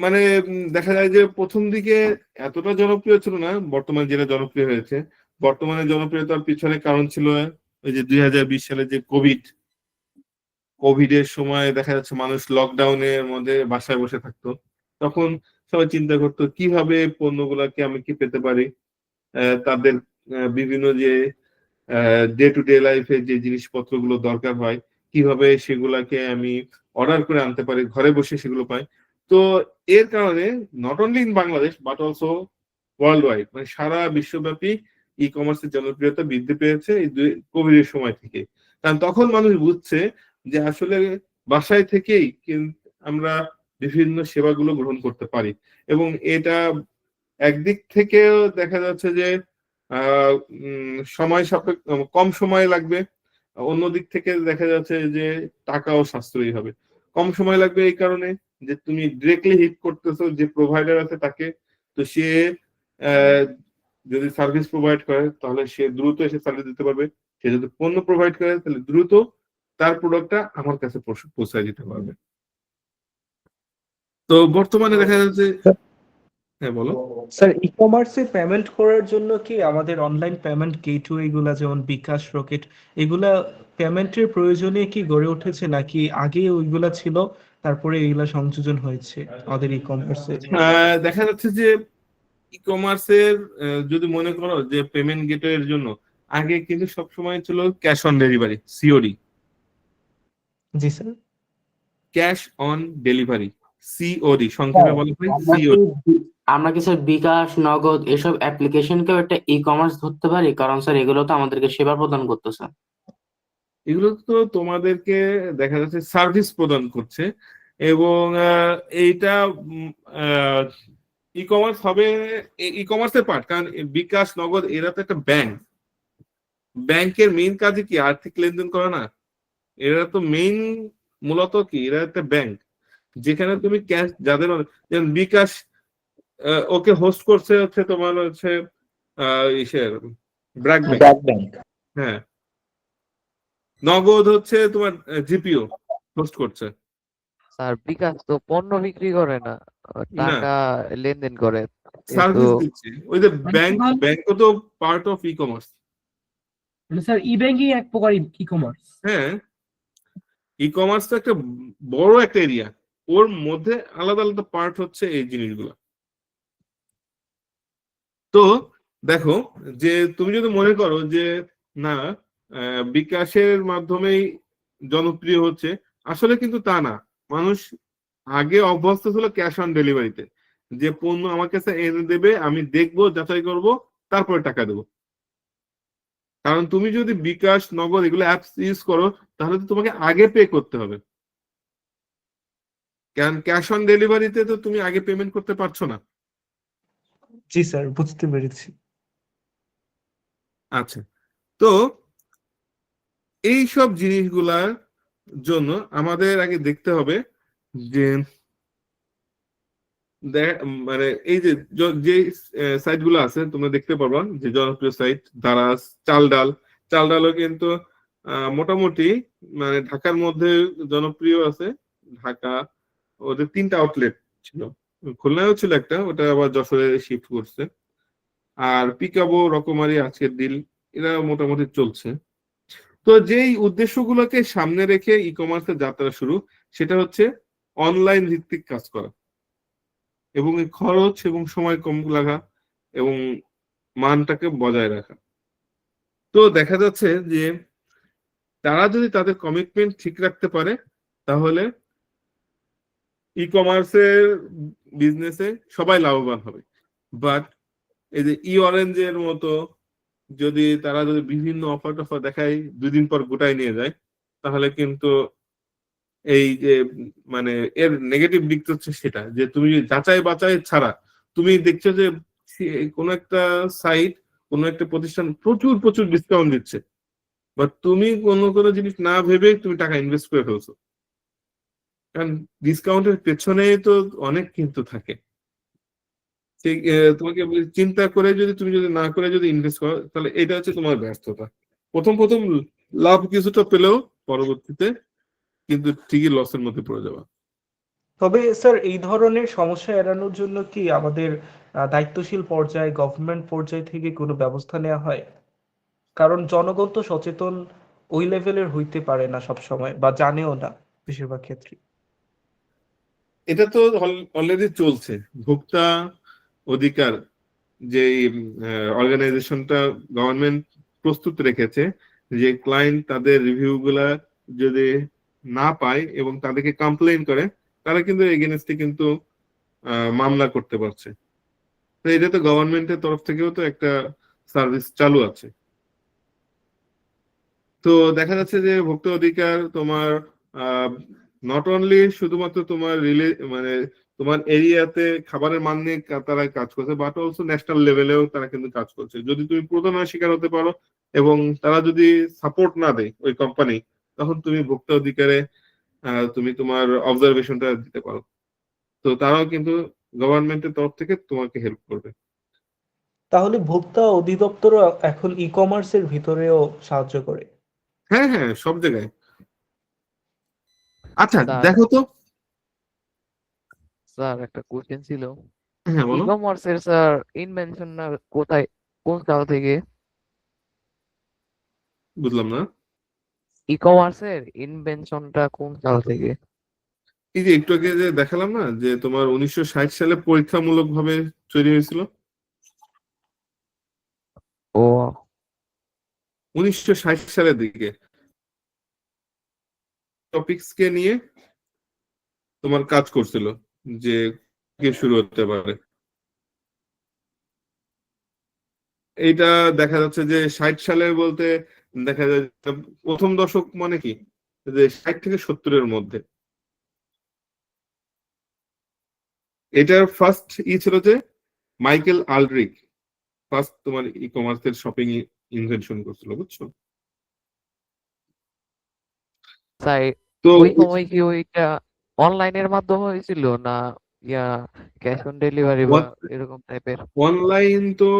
মানে দেখা যায় যে প্রথম দিকে এতটা জনপ্রিয় ছিল না, বর্তমানে যেটা জনপ্রিয় হয়েছে। বর্তমানে জনপ্রিয়তার পিছনে কারণ ছিল ওই যে 2020 সালে যে কোভিড এর সময় দেখা যাচ্ছে মানুষ লকডাউনের মধ্যে বাসায় বসে থাকতো। তখন সবাই চিন্তা করতো কিভাবে পণ্যগুলাকে আমি কি পেতে পারি, তাদের বিভিন্ন যে ডে টু ডে লাইফে যে জিনিসপত্রগুলো দরকার হয় কিভাবে সেগুলাকে আমি অর্ডার করে আনতে পারি, ঘরে বসে সেগুলো পাই। তো এর কারণে not only in Bangladesh but also world wide, মানে সারা বিশ্বব্যাপী ই কমার্সের জনপ্রিয়তা বৃদ্ধি পেয়েছে এই কোভিড এর সময় থেকে। কারণ তখন মানুষ বুঝছে যে আসলে বাসায় থেকেই আমরা বিভিন্ন সেবাগুলো গ্রহণ করতে পারি, এবং এটা একদিক থেকেও দেখা যাচ্ছে যে সময় সাপেক্ষ, কম সময় লাগবে। অন্যদিক থেকে দেখা যাচ্ছে যে টাকাও সাশ্রয়ী হবে। কম সময় লাগবে এই কারণে যে তুমি ডিরেক্টলি হিট করতেছো যে প্রোভাইডার আছে তাকে, তো সে যদি সার্ভিস প্রোভাইড করে তাহলে সে দ্রুত এসে সার্ভিস দিতে পারবে। সে যদি পণ্য প্রোভাইড করে তাহলে দ্রুত তার প্রোডাক্টটা আমার কাছে পৌঁছায় দিতে পারবে। তো বর্তমানে দেখা যাচ্ছে, হ্যাঁ বলো
স্যার, ই কমার্সে পেমেন্ট করার জন্য কি আমাদের অনলাইন পেমেন্ট গেটওয়ে গুলা যেমন বিকাশ, রকেট, এগুলা পেমেন্টের প্রয়োজনে কি গড়ে উঠেছে নাকি আগে ওইগুলা ছিল তারপরে এইগুলা সংযোজন হয়েছে আমাদের ই কমার্সে?
দেখা যাচ্ছে যে ই কমার্সের যদি মনে করো যে পেমেন্ট গেটওয়ের জন্য আগে কিন্তু সবসময় ছিল cash on delivery, COD.
G sir.
Cash on delivery, COD সংক্ষেপে বলা হয় সিওডি।
আমরা কি স্যার বিকাশ, নগদ এসব অ্যাপ্লিকেশনকেও একটা ই কমার্স ধরতে পারি? কারণ স্যার এগুলো তো আমাদেরকে সেবা প্রদান করতেছে।
এগুলো তো তোমাদেরকে দেখা যাচ্ছে সার্ভিস প্রদান করছে, এবং এইটা ই কমার্স হবে, ই কমার্সের পার্ট। কারণ বিকাশ, নগদ এরা তো একটা ব্যাংক, ব্যাংকের মেইন কাজই কি আর্থিক লেনদেন করা না? এরা তো মেইন মূলত কি, এরা একটা ব্যাংক। যেখানে তুমি ক্যাশ যাদের যেমন বিকাশ ওকে হোস্ট করছে হচ্ছে তোমার হচ্ছে ইসের ব্র্যাক ব্যাংক, হ্যাঁ, নগদ হচ্ছে তোমার জিপিও হোস্ট করছে।
স্যার বিকাশ তো পণ্য বিক্রি করে না,
না,
টাকা লেনদেন করে, কিন্তু
সার্ভিস দিচ্ছে। ওই যে
মানে
ব্যাংক, ব্যাংকও তো পার্ট অফ ই কমার্স।
মানে স্যার ই ব্যাংকিং এক প্রকার ই কমার্স।
হ্যাঁ, ই কমার্স তো একটা বড় একটা এরিয়া, ওর মধ্যে আলাদা আলাদা পার্ট হচ্ছে এই জিনিসগুলো। তো দেখো, যে তুমি যদি মনে করো যে না বিকাশের মাধ্যমেই জনপ্রিয় হচ্ছে, আসলে কিন্তু তা না। মানুষ আগে অভ্যস্ত ছিল ক্যাশ অন ডেলিভারিতে, যে পণ্য আমার কাছে এনে দেবে, আমি দেখবো, যাচাই করব, তারপরে টাকা দেবো। কারণ তুমি যদি বিকাশ, নগদ এগুলো অ্যাপস ইউজ করো, তাহলে তো তোমাকে আগে পে করতে হবে। কারণ ক্যাশ অন ডেলিভারিতে তো তুমি আগে পেমেন্ট করতে পারছো না।
জি স্যার, বুঝতে পেরেছি।
আচ্ছা, তো এই সব জিনিসগুলার জন্য আমাদের আগে দেখতে হবে যে মানে এই যে যে সাইট গুলো আছে তোমরা দেখতে পারবা, যে জনপ্রিয় সাইট দারাজ, চাল ডালও কিন্তু মোটামুটি মানে ঢাকার মধ্যে জনপ্রিয় আছে। ঢাকা, ওদের 3টা আউটলেট ছিল, খুলনায়ও ছিল একটা, ওটা আবার যশোরে শিফট করছে। আর পিকাবো, রকমারি, আজকের দিল, এরা মোটামুটি চলছে। তো যেই উদ্দেশ্যগুলোকে সামনে রেখে ই কমার্সের যাত্রা শুরু, সেটা হচ্ছে অনলাইন ভিত্তিক কাজ করা, এবং এই খরচ এবং সময় কম লাগা, এবং মানটাকে বজায় রাখা। তো দেখা যাচ্ছে যে তারা যদি তাদের কমিটমেন্ট ঠিক রাখতে পারে, তাহলে ই কমার্সের বিজনেসে সবাই লাভবান হবে। বাট এই যে ই অরেঞ্জের মতো তারা যদি বিভিন্ন অফার টফার দেখায়, 2 দিন পর গোটায় নিয়ে যায়, তাহলে কিন্তু এই যে মানে এর নেগেটিভ দিক হচ্ছে সেটা, যে তুমি যাচাই বাছাই ছাড়া তুমি দেখছো যে কোনো একটা সাইট, কোনো একটা প্রতিষ্ঠান প্রচুর প্রচুর ডিসকাউন্ট দিচ্ছে, বা তুমি কোনো জিনিস না ভেবে তুমি টাকা ইনভেস্ট করে ফেলছো। কারণ ডিসকাউন্টের পেছনে তো অনেক কিন্তু থাকে। সেই তোমাকে চিন্তা করে তুমি যদি না করে যদি ইনভেস্ট করো, তাহলে এটা হচ্ছে তোমার ব্যর্থতা। প্রথম প্রথম লাভ কিছুটা পেলেও পরবর্তীতে কিন্তু ঠিকই লসের মধ্যে পড়ে যাওয়া।
তবে স্যার, এই ধরনের সমস্যা এড়ানোর জন্য কি আমাদের দায়িত্বশীল পর্যায়ে, গভর্নমেন্ট পর্যায় থেকে কোনো ব্যবস্থা নেওয়া হয়? কারণ জনগণ তো সচেতন ওই লেভেলের হইতে পারে না সব সময়, বা জানেও না বেশিরভাগ ক্ষেত্রে।
এটা তো অলরেডি চলছে। ভোক্তা অধিকার যে অর্গানাইজেশনটা গভর্নমেন্ট প্রস্তুত রেখেছে, যে ক্লায়েন্ট তাদের রিভিউ গুলা যদি না পায় এবং তাদেরকে কমপ্লেইন করে, তারা কিন্তু এগেনস্টে কিন্তু মামলা করতে পারছে। তো এটা তো গভর্নমেন্টের তরফ থেকেও তো একটা সার্ভিস চালু আছে। তো দেখা যাচ্ছে যে ভোক্তা অধিকার তোমার নট অনলি শুধুমাত্র তোমার মানে তোমার এরিয়াতে খাবারের মান নিয়ে তারা কাজ করছে, বাট অলসো ন্যাশনাল লেভেলেও তারা কিন্তু কাজ করছে। যদি তুমি প্রতারণার শিকার হতে পারো এবং তারা যদি সাপোর্ট না দেয় ওই কোম্পানি, তখন তুমি ভোক্তা অধিকারে তুমি তোমার অবজারভেশনটা দিতে পারো। তো তারাও কিন্তু গভর্নমেন্টের তরফ থেকে তোমাকে হেল্প করবে।
তাহলে ভোক্তা অধিদপ্তরও এখন ই কমার্সের ভিতরেও সাহায্য করে?
হ্যাঁ হ্যাঁ, সব জায়গায়। আচ্ছা
স্যার
দেখো তো।
স্যার একটা কোশ্চেন ছিল,
হ্যাঁ
ই
বলো।
কমার্সের স্যার ইনভেনশন না কোথায়, কোন সাল থেকে?
বুঝলাম না।
ই কমার্সের ইনভেনশনটা কোন সাল থেকে?
এই যে একটু আগে যে দেখালাম না, যে তোমার 1960 সালে পরীক্ষামূলক ভাবে তৈরি হয়েছিল।
ও
1960 সালের দিকে টপিকস কে নিয়ে তোমার কাজ করছিল, যে কি শুরু হতে পারে। এইটা দেখা যাচ্ছে যে 60 সালে বলতে দেখা যায় যে প্রথম দশক মানে কি, যে 60 থেকে 70-এর মধ্যে। এটার ফার্স্ট ছিল যে মাইকেল আলড্রিক ফার্স্ট তোমার ই কমার্সের শপিং ইনভেনশন করছিল, বুঝছো?
স্যার
তো
ওই সময় কি ওইটা অনলাইনের মাধ্যমে হয়েছিল না ইয়া ক্যাশ অন ডেলিভারি বা এরকম টাইপের?
অনলাইন তো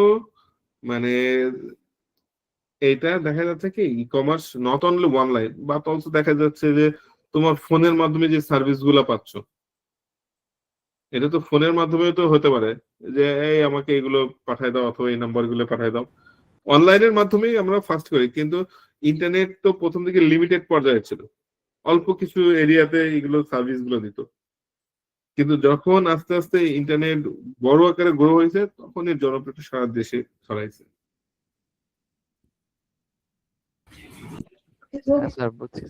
মানে এটা দেখা যাচ্ছে কি e commerce not only online but also দেখা যাচ্ছে যে তোমার ফোনের মাধ্যমে যে সার্ভিস গুলা পাচ্ছ, এটা তো ফোনের মাধ্যমে তো হতে পারে যে এই আমাকে এগুলো পাঠায় দাও অথবা এই নাম্বার গুলো পাঠায় দাও। অনলাইনের মাধ্যমেই আমরা ফার্স্ট করি, কিন্তু ইন্টারনেট তো প্রথম থেকে লিমিটেড পর্যায়ে ছিল, অল্প কিছু এরিয়াতে এগুলো সার্ভিস গুলো দিত। কিন্তু যখন আস্তে আস্তে ইন্টারনেট বড় আকারে গ্রো হয়েছে তখন এর জনপ্রিয়তা সারা দেশে ছড়াইছে।
হ্যাঁ স্যার, বুঝছি।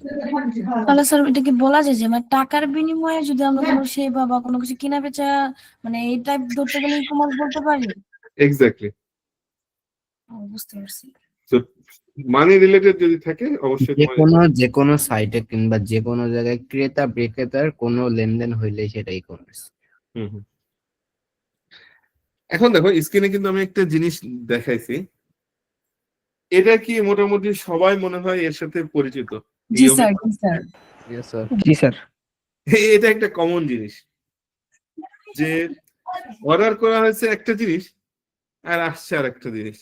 তাহলে স্যার এটা কি বলা যায় যে মানে টাকার বিনিময়ে যদি আমরা কোনো সেবা বা কোনো কিছু কেনা বেচা মানে এই টাইপ ধরতে গেলে ই কমার্স বলতে পারি?
এক্স্যাক্টলি।
বুঝতে পারছি।
তো মানি রিলেটেড যদি থাকে অবশ্যই
যে কোনো সাইটে কিংবা যে কোনো জায়গায় ক্রেতা বিক্রেতার কোনো লেনদেন হইলে সেটা ই কমার্স।
হুম হুম। এখন দেখো স্ক্রিনে কিন্তু আমি একটা জিনিস দেখাইছি, এটা কি মোটামুটি সবাই মনে হয় এর সাথে পরিচিত?
জি স্যার, জি স্যার।
Yes sir.
জি স্যার।
এটা একটা কমন জিনিস যে অর্ডার করা হয়েছে একটা জিনিস আর আসছে আর একটা জিনিস।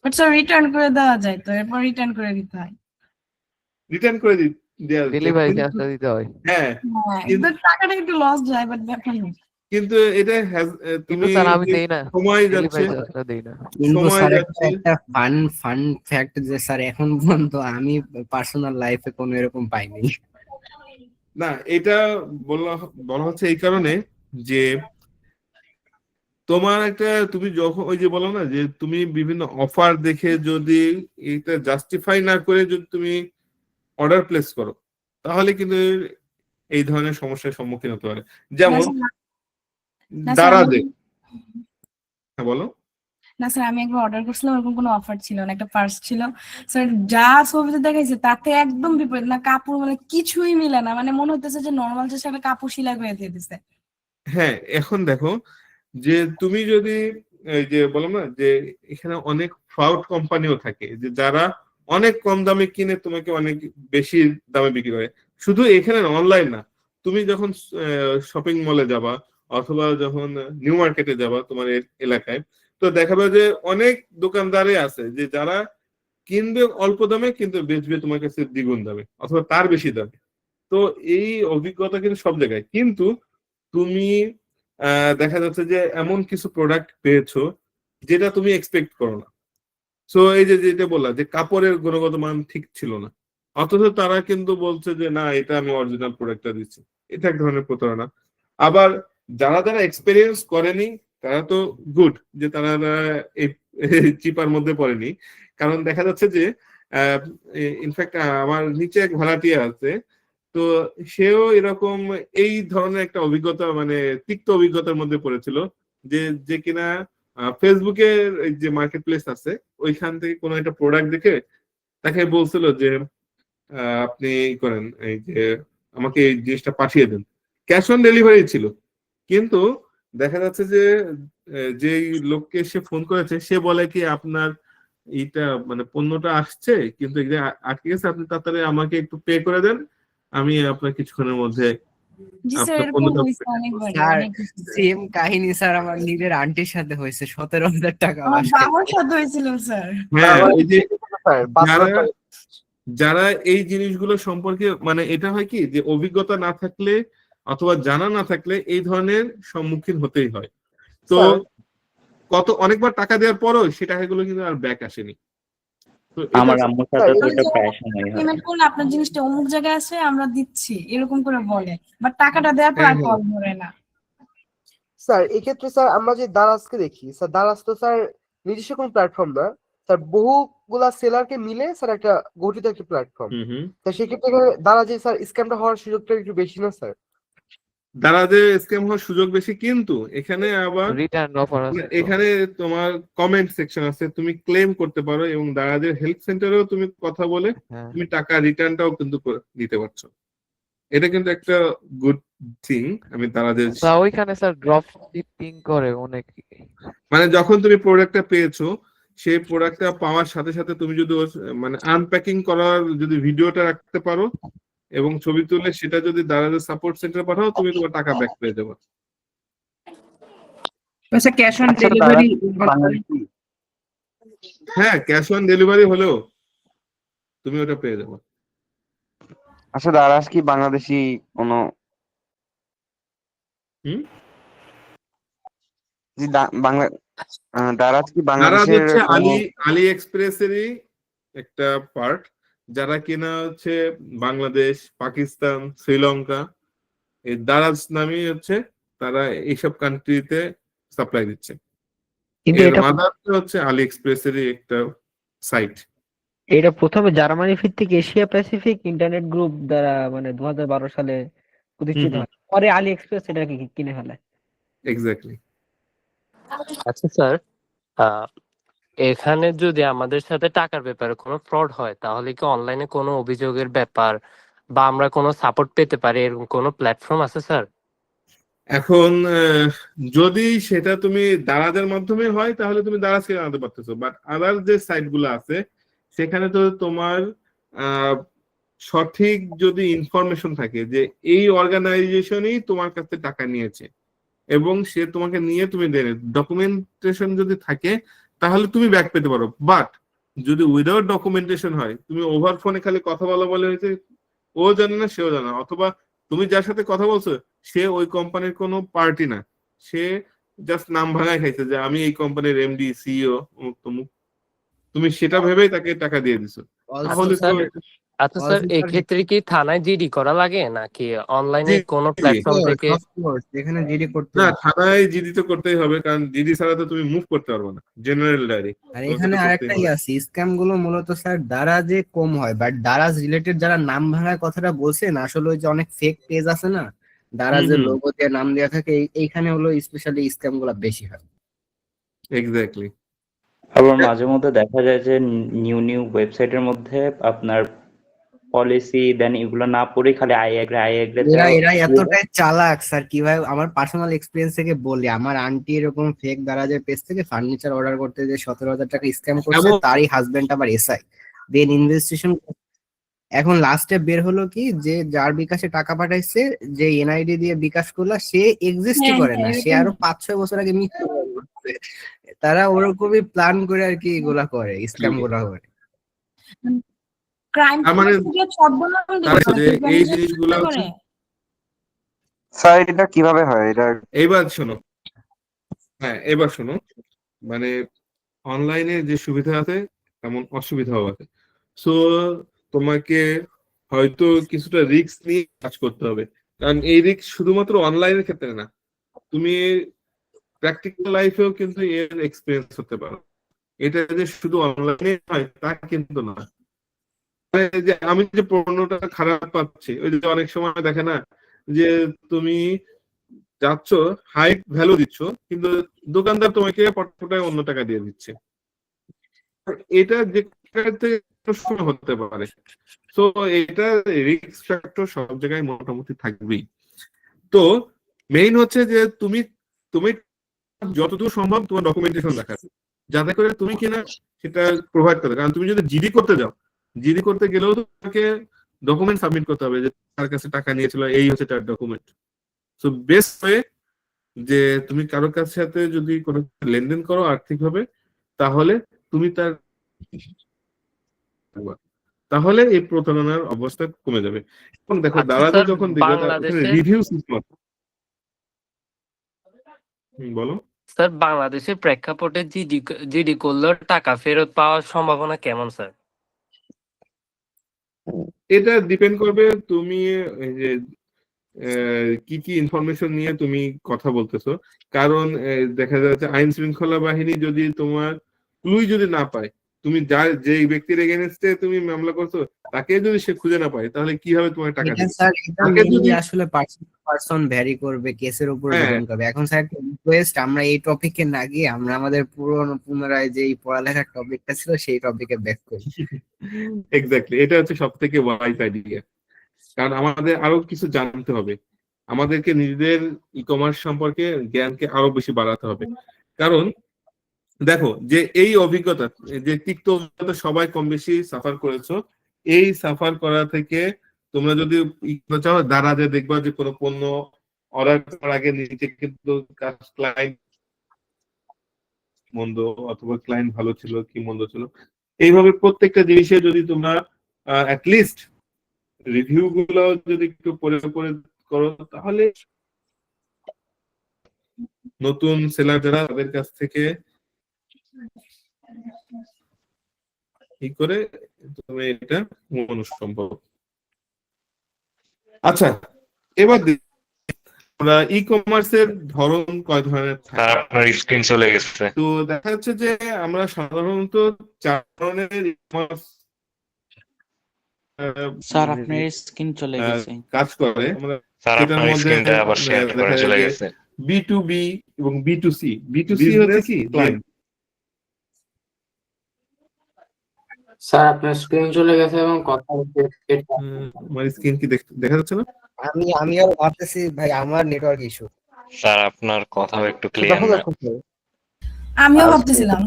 বাট স্যার রিটার্ন করে দেওয়া যায় তো, এরপর রিটার্ন করে দিতে হয়।
রিটার্ন করে দেওয়া যাচ্ছে,
ডেলিভারি
কিন্তু
চার্জটা দিতে হয়।
হ্যাঁ
হ্যাঁ,
কিন্তু
কিন্তু টাকাটা একটু লস যায় বাট ব্যাপার নেই।
কিন্তু এটা
কিন্তু
তুমি
স্যার আমি
যে
দেই না,
সময় যাচ্ছে
ডেলিভারি চার্জটা দেই না।
কিন্তু
সময়
স্যার
যাচ্ছে
একটা ফান ফ্যাক্ট যে স্যার এখন পর্যন্ত আমি পার্সোনাল লাইফে কোনো এরকম পাইনি।
না, এটা বলা হচ্ছে এই কারণে যে তোমার একটা তুমি যখন ওই যে বলো না যে তুমি বিভিন্ন অফার দেখে যদি এটা জাস্টিফাই না করে যদি তুমি অর্ডার প্লেস করো তাহলে কিন্তু এই ধরনের সমস্যার সম্মুখীন হতে পারে। যেমন
না স্যার,
দারাজে, হ্যাঁ বলো।
না স্যার আমি একবার অর্ডার করছিলাম, এরকম কোনো অফার ছিল না, একটা পার্স ছিল স্যার, যা ছবিতে দেখাইছে তাতে একদম বিপরীত, না কাপড় মানে কিছুই মিলে না, মানে মনে হতেছে যে নর্মাল যে একটা কাপড় সেলাই করে দিয়ে দিছে।
হ্যাঁ এখন দেখো যে তুমি যদি এই যে বললাম না যে এখানে অনেক ফ্রড কোম্পানিও থাকে যে যারা অনেক কম দামে কিনে তোমাকে অনেক বেশি দামে বিক্রি করে। শুধু এখানে অনলাইন না, তুমি যখন শপিং মলে যাবা অথবা যখন নিউ মার্কেটে যাবা তোমার এলাকায়, তো দেখাবে যে অনেক দোকানদারে আছে যে যারা কিনবে অল্প দামে কিন্তু বেচবে তোমার কাছে দ্বিগুণ দামে অথবা তার বেশি দামে। তো এই অভিজ্ঞতা কিন্তু সব জায়গায়, কিন্তু তুমি দেখা যাচ্ছে যে এমন কিছু প্রোডাক্ট পেয়েছো যেটা তুমি এক্সপেক্ট করো না। সো এই যে যেটা বললা যে কাপড়ের গুণগত মান ঠিক ছিল না, অথচ তারা কিন্তু বলছে যে না এটা আমি অরিজিনাল প্রোডাক্টটা দিচ্ছি। এটা এক ধরনের প্রতারণা। আবার যারা যারা এক্সপেরিয়েন্স করেনি তারা তো গুড যে তারা এই চিপার মধ্যে পড়েনি, কারণ দেখা যাচ্ছে যে ইনফ্যাক্ট আমার নিচে এক ভাড়াটিয়া আছে, তো সেও এরকম এই ধরনের একটা অভিজ্ঞতা মানে তিক্ত অভিজ্ঞতার মধ্যে পড়েছিল যে যে কিনা ফেসবুকের যে মার্কেট প্লেস আছে ওইখান থেকে কোনো একটা প্রোডাক্ট দেখে তাকে বলছিল যে আপনি করেন এই যে আমাকে এই জিনিসটা পাঠিয়ে দেন, ক্যাশ অন ডেলিভারি ছিল। কিন্তু দেখা যাচ্ছে যে যে লোককে সে ফোন করেছে সে বলে কি আপনার এইটা মানে পণ্যটা আসছে কিন্তু আটকে গেছে, আপনি তাড়াতাড়ি আমাকে একটু পে করে দেন, আমি আপনার কিছুক্ষণের মধ্যে
জি স্যার,
আপনার
এরকম
পণ্যটা।
হয়েছে অনেকবার,
স্যার
অনেক কিছু।
সেম কাহিনী স্যার আমার নিজের আন্টির সাথে হয়েছে, 17,000 টাকা
আমার
বাসায়।
বাবার সাথে হয়েছিল স্যার।
হ্যাঁ এই যে
স্যার
যারা যারা এই জিনিসগুলো সম্পর্কে মানে এটা হয় কি যে অভিজ্ঞতা না থাকলে অথবা জানা না থাকলে এই ধরনের সম্মুখীন হতেই হয়। তো অনেকবার টাকা দেওয়ার পরও সে টাকাগুলো কিন্তু আর ব্যাক আসেনি। তো
আমার আম্মুর সাথে তো এটা প্রায় সময় হয়।
পেমেন্ট করলে আপনার জিনিসটা অমুক জায়গায় আছে আমরা দিচ্ছি এরকম করে বলে, বাট টাকাটা দেওয়ার পর আর কল ধরে না।
স্যার এক্ষেত্রে স্যার আমরা যে দারাজকে দেখি, স্যার দারাজ তো স্যার নিজস্ব কোনো প্ল্যাটফর্ম না স্যার, বহুগুলা সেলারকে মিলে স্যার একটা গঠিত একটা প্ল্যাটফর্ম। স্যার সেক্ষেত্রে দারাজে স্যার স্ক্যামটা হওয়ার সুযোগটা একটু বেশি না স্যার?
দারাজে স্ক্যাম হওয়ার সুযোগ বেশি, কিন্তু এখানে আবার
রিটার্ন অফার আছে।
এখানে তোমার কমেন্ট সেকশন আছে, তুমি ক্লেম করতে পারো এবং দারাজের হেল্প সেন্টারেও তুমি কথা বলে তুমি টাকা রিটার্নটাও কিন্তু দিতে পারছো। এটা কিন্তু একটা গুড থিং। আমি দারাজের
ওইখানে স্যার ড্রপ শিপিং করে অনেক,
মানে যখন তুমি প্রোডাক্টটা পেয়েছো সেই প্রোডাক্টটা পাওয়ার সাথে সাথে তুমি যদি মানে আনপ্যাকিং করার যদি ভিডিওটা রাখতে পারো এবং ছবি তুলে সেটা যদি দারাজের সাপোর্ট সেন্টারে পাঠাও, তুমি তোমার টাকা ব্যাক পেয়ে যাবে।
আচ্ছা, ক্যাশ অন
আচ্ছা
ডেলিভারি
বাংলাদেশি
হ্যাঁ, ক্যাশ অন ডেলিভারি হলেও তুমি ওটা পেয়ে যাবে।
আচ্ছা দারাজ কি বাংলাদেশি কোনো
হুম,
জি, বাংলা দারাজ কি
দারাজ
বাংলাদেশের
হচ্ছে
কোনো
আলি এক্সপ্রেসেরই একটা পার্ট, যারা কিনা হচ্ছে বাংলাদেশ, পাকিস্তান, শ্রীলঙ্কা, এই দারাজ নামই হচ্ছে তারা এইসব কান্ট্রিতে সাপ্লাই দিচ্ছে।
কিন্তু
এর
এটা
মাদারটা হচ্ছে আলি এক্সপ্রেসেরই একটা সাইট।
এটা প্রথমে জার্মানি ভিত্তিক এশিয়া প্যাসিফিক ইন্টারনেট গ্রুপ দ্বারা মানে 2012 সালে প্রতিষ্ঠিত হয়, পরে আলি এক্সপ্রেস এটাকে কিনে ফেলায়।
এক্স্যাক্টলি।
আচ্ছা স্যার, এখানে যদি আমাদের সাথে টাকার ব্যাপারে কোনো ফ্রড হয় তাহলে কি অনলাইনে কোনো অভিযোগের ব্যাপার বা আমরা কোনো সাপোর্ট পেতে পারি এরকম কোনো প্ল্যাটফর্ম আছে স্যার?
এখন যদি সেটা তুমি দারাজের মাধ্যমে হয় তাহলে তুমি দারাজকে জানাতে পারতেছো, বাট আদার যে সাইট গুলো আছে সেখানে তো তোমার সঠিক যদি ইনফরমেশন থাকে যে এই অর্গানাইজেশনই তোমার কাছে টাকা নিয়েছে এবং সে তোমাকে নিয়ে তুমি দেবে, ডকুমেন্টেশন যদি থাকে তাহলে তুমি ব্যাক পেতে পারো। বাট যদি উইদাউট ডকুমেন্টেশন হয়, তুমি ওভার ফোনে খালি কথা বলে হয়েছে, ও জানে না সেও জানে না, অথবা তুমি যার সাথে কথা বলছো সে ওই কোম্পানির কোনো পার্টি না, সে জাস্ট নাম ভাঙায় খাইছে যে আমি এই কোম্পানির এমডি সিইও অমুক তমুক, তুমি সেটা ভেবেই তাকে টাকা দিয়ে দিছো, তাহলে তো
আচ্ছা স্যার, এক্ষেত্রে কি থানায় জিডি করা লাগে নাকি অনলাইনে কোনো প্ল্যাটফর্ম থেকে?
এখানে জিডি করতে
না, থানায় জিডি তো করতেই হবে, কারণ জিডি ছাড়া তো তুমি মুভ করতে পারবে না, জেনারেল ডায়েরি।
আর এখানে আরেকটা আছে, স্ক্যাম গুলো মূলত স্যার দারাজে কম হয়, বাট দারাজ রিলেটেড যারা নাম ভাঙার কথাটা বলছেন আসলে ওই যে অনেক ফেক পেজ আছে না, দারাজের লোগো দিয়ে নাম দেওয়া থাকে, এইখানে হলো স্পেশালি স্ক্যাম গুলো বেশি হয়।
এক্স্যাক্টলি।
আবার মাঝে মধ্যে দেখা যায় যে নিউ ওয়েবসাইটের মধ্যে আপনার পলিসি দেন এগুলো না পড়ে খালি
এরা এতটাই চালাক স্যার, কিভাবে আমার পার্সোনাল এক্সপিরিয়েন্স থেকে বলি, আমার আন্টি এরকম ফেক দারাজের পেজ থেকে ফার্নিচার অর্ডার করতে যে 17,000 টাকা স্ক্যাম করছে, তারই হাজবেন্ড আবার এসআই, দেন ইনভেস্টিগেশন। এখন লাস্টে বের হলো কি যে যার বিকাশে টাকা পাঠাইছে, যে এনআইডি দিয়ে বিকাশ করলো, সে এক্সিস্টই করে না, সে আরো 5-6 বছর আগে মৃত্যুবরণ করছে। তারা ওরকমই প্ল্যান করে আর কি এগুলা করে, স্ক্যাম গুলা করে।
ক্রাইম
মানে এই জিনিসগুলো
স্যার এটা কিভাবে হয় এটা?
এবার শোনো, এবার শোনো, মানে অনলাইনে যে সুবিধা আছে তেমন অসুবিধাও আছে। সো তোমাকে হয়তো কিছুটা রিস্ক নিয়ে কাজ করতে হবে, কারণ এই রিস্ক শুধুমাত্র অনলাইনের ক্ষেত্রে না, তুমি প্র্যাকটিক্যাল লাইফেও কিন্তু এর এক্সপিরিয়েন্স হতে পারো। এটা যে শুধু অনলাইনে হয় তা কিন্তু না। যে আমি যে পণ্যটা খারাপ পাচ্ছি, ওই যে অনেক সময় দেখে না যে তুমি যাচ্ছ হাই ভ্যালু দিচ্ছ কিন্তু দোকানদার তোমাকে পটপটায় অন্য টাকা দিয়ে দিচ্ছে, এটা যে হতে পারে। তো এটা রিস্ক ফ্যাক্টর সব জায়গায় মোটামুটি থাকবেই। তো মেইন হচ্ছে যে তুমি যতদূর সম্ভব তোমার ডকুমেন্টেশন রাখা, যাতে করে তুমি কিনা সেটা প্রোভাইড করতে, কারণ তুমি যদি জিডি করতে যাও, জিডি করতে গেলেও তোমাকে ডকুমেন্ট সাবমিট করতে হবে যে তার কাছে টাকা নিয়েছিল, এই হচ্ছে তার ডকুমেন্ট। সো বেস্ট ওয়ে যে তুমি কারোর কাছে সাথে যদি কোনো লেনদেন করো আর্থিকভাবে, তাহলে তুমি তাহলে এই প্রতারণার অবস্থা কমে যাবে। এবং দেখো দালালরা যখন রিভিউ সিস্টেম, বলো
স্যার, বাংলাদেশের প্রেক্ষাপটে জিডি করলেও টাকা ফেরত পাওয়ার সম্ভাবনা কেমন স্যার?
এটা ডিপেন্ড করবে তুমি যে কি কি ইনফরমেশন নিয়ে তুমি কথা বলতেছো, কারণ দেখা যাচ্ছে আইন শৃঙ্খলা বাহিনী যদি তোমার ক্লুই যদি না পায়, তুমি যে ব্যক্তির এগেইনস্টে তুমি মামলা করছো তাকে যদি সে খুঁজে না পায়, তাহলে কিভাবে তোমার টাকা দিবে?
স্যার এটা মেইনলি আসলে পারসন ভ্যারি করবে, কেসের উপর ডিপেন্ড করবে। এখন স্যার একটা রিকোয়েস্ট, আমরা এই টপিকে না গিয়ে আমরা আমাদের পুনরায় যে পড়ালেখার টপিকটা ছিল সেই টপিকে ব্যাক করি।
এক্স্যাক্টলি, এটা হচ্ছে সবথেকে ওয়াইজ আইডিয়া, কারণ আমাদের আরো কিছু জানতে হবে, আমাদেরকে নিজেদের ই কমার্স সম্পর্কে জ্ঞানকে আরো বেশি বাড়াতে হবে। কারণ দেখো যে এই অভিজ্ঞতা, যে তিক্ত অভিজ্ঞতা সবাই কম বেশি সাফার করেছো, এই সাফার করা থেকে তোমরা যদি চাও দারাজে দেখবা যে কোনো পণ্য অর্ডার করার আগে নিচে কিন্তু ক্লায়েন্ট মন্দ অথবা ক্লায়েন্ট ভালো ছিল কি মন্দ ছিল, এইভাবে প্রত্যেকটা জিনিসে যদি তোমরা লিস্ট রিভিউ গুলো যদি একটু পড়ে পড়ে করো, তাহলে নতুন সেলার যারা তাদের কাছ থেকে কি করে তুমি এটা মনে সম্ভব। আচ্ছা, এবার আমরা ই কমার্সের ধরন কয় ধরনের থাকে?
আপনার স্ক্রিন চলে গেছে।
তো দেখা যাচ্ছে যে আমরা সাধারণত 4 ধরনের ই কমার্স
স্যার আপনার স্ক্রিন চলে গেছে।
কাজ করে। আমরা
স্যার
সেটার
আপনার
মধ্যে
স্ক্রিনটা আবার শেয়ার করে চলে গেছে।
B2B এবং B2C। B2C হচ্ছে কি ক্লায়েন্ট।
স্যার আপনার স্ক্রিন চলে গেছে এবং কথা
আমার স্ক্রিন কি দেখা যাচ্ছে না?
আমি আর ভাবতেছি ভাই আমার নেটওয়ার্ক ইস্যু।
স্যার আপনার কথাও একটু ক্লিয়ার না।
আমিও ভাবতেছিলাম।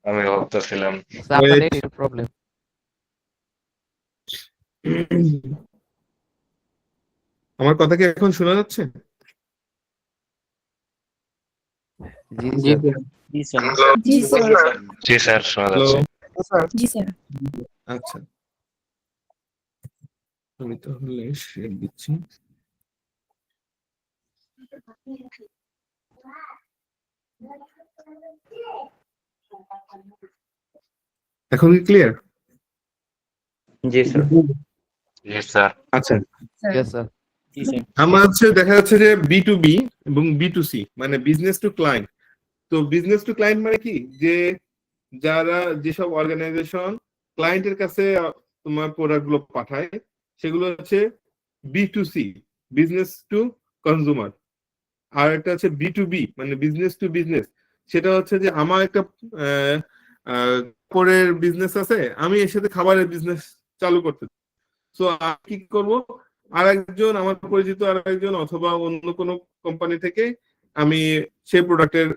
আমি ভাবতেছিলাম
আপনার নেট প্রবলেম।
আমার কথা কি এখন শোনা যাচ্ছে?
জি
স্যার।
জি স্যার শোনা যাচ্ছে।
জি স্যার।
আচ্ছা, আমি তাহলে শেয়ার দিচ্ছি। এখন কি ক্লিয়ার?
জি স্যার।
জি স্যার।
আচ্ছা,
ইয়েস স্যার।
জি স্যার।
আমার দেখা যাচ্ছে যে B2B এবং B2C মানে বিজনেস টু ক্লায়েন্ট। তো বিজনেস টু ক্লায়েন্ট মানে কি, যে যারা যেসব অর্গানাইজেশন ক্লায়েন্টের কাছে তোমার প্রোডাক্ট গুলো পাঠায় সেগুলো হচ্ছে B2C, বিজনেস টু কনজিউমার। আর একটা হচ্ছে B2B মানে বিজনেস টু বিজনেস, সেটা হচ্ছে যে আমার একটা কাপড়ের বিজনেস আছে, আমি এর সাথে খাবারের বিজনেস চালু করতে, সো আমি কি করব, আরেকজন আমার পরিচিত আরেকজন অথবা অন্য কোনো কোম্পানি থেকে আমি সেই প্রোডাক্টের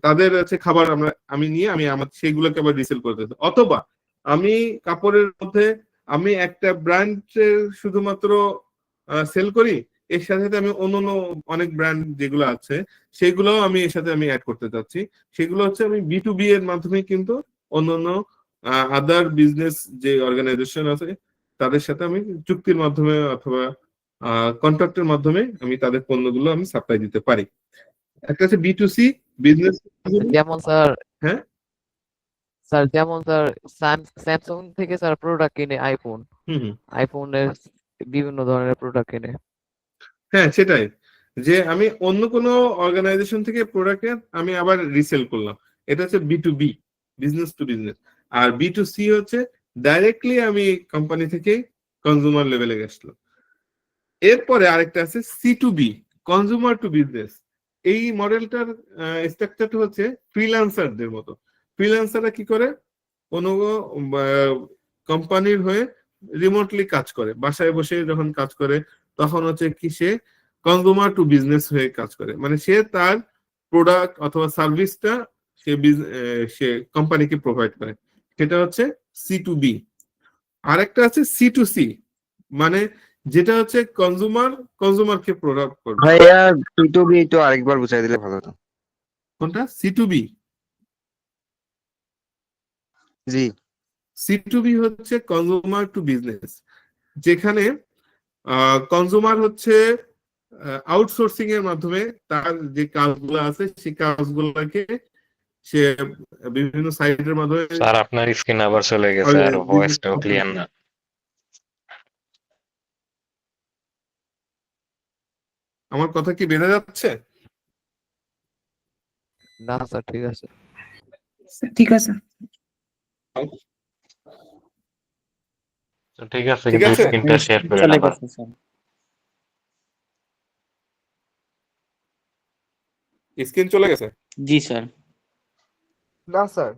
তাদের হচ্ছে খাবার আমি নিয়ে আমি আমার সেইগুলোকে আবার রিসেল করতে, অথবা আমি কাপড়ের মধ্যে আমি একটা ব্র্যান্ডের শুধুমাত্র সেল করি, এর সাথে সাথে আমি অন্য অনেক ব্র্যান্ড যেগুলো আছে সেগুলোও আমি এর সাথে আমি অ্যাড করতে চাচ্ছি। সেগুলো হচ্ছে আমি B2B এর মাধ্যমে কিন্তু অন্যান্য আদার বিজনেস যে অর্গানাইজেশন আছে তাদের সাথে আমি চুক্তির মাধ্যমে অথবা কন্ট্রাক্টের মাধ্যমে আমি তাদের পণ্যগুলো আমি সাপ্লাই দিতে পারি। একটা হচ্ছে B2C বিজনেস,
যেমন স্যার
হ্যাঁ
স্যার যেমন স্যার স্যামসাং থেকে স্যার প্রোডাক্ট কিনে আইফোনের বিভিন্ন ধরনের প্রোডাক্ট কিনে।
হ্যাঁ সেটাই, যে আমি অন্য কোনো অর্গানাইজেশন থেকে প্রোডাক্ট আমি আবার রিসেল করলাম, এটা হচ্ছে B2B business to business. R B2C হচ্ছে ডাইরেক্টলি আমি কোম্পানি থেকে কনজিউমার লেভেলে গেছিলাম। এরপরে আরেকটা আছে C2B কনজিউমার টু বিজনেস। এই মডেলটার স্ট্রাকচারটা হচ্ছে ফ্রিল্যান্সারদের মতো। ফ্রিল্যান্সাররা কি করে, কোনো কোম্পানির হয়ে রিমোটলি কাজ করে, বাসায় বসে যখন কাজ করে তখন হচ্ছে কি সে কনজিউমার টু বিজনেস হয়ে কাজ করে, মানে সে তার প্রোডাক্ট অথবা সার্ভিসটা সে কোম্পানিকে প্রোভাইড করে, সেটা হচ্ছে C2B। আরেকটা আছে C2C মানে যেটা হচ্ছে কনজিউমারকে প্রোডাক্ট করবে।
ভাইয়া B2B তো আরেকবার বুঝাই দিলে ভালো হতো।
কোনটা C2B?
জি,
C2B হচ্ছে কনজিউমার টু বিজনেস, যেখানে কনজিউমার হচ্ছে আউটসোর্সিং এর মাধ্যমে তার যে কাজগুলো আছে সেই কাজগুলোকে সে বিভিন্ন সাইটের মাধ্যমে।
স্যার আপনার স্ক্রিন আবার চলে গেছে আর ভয়েসটাও ক্লিয়ার না।
আমার কথা কি বেড়ে যাচ্ছে?
না স্যার ঠিক আছে।
ঠিক আছে।
ঠিক আছে, কিন্তু স্ক্রিনটা শেয়ার করে
চলে
না।
গেছে স্যার।
স্ক্রিন চলে গেছে?
জি স্যার।
না স্যার,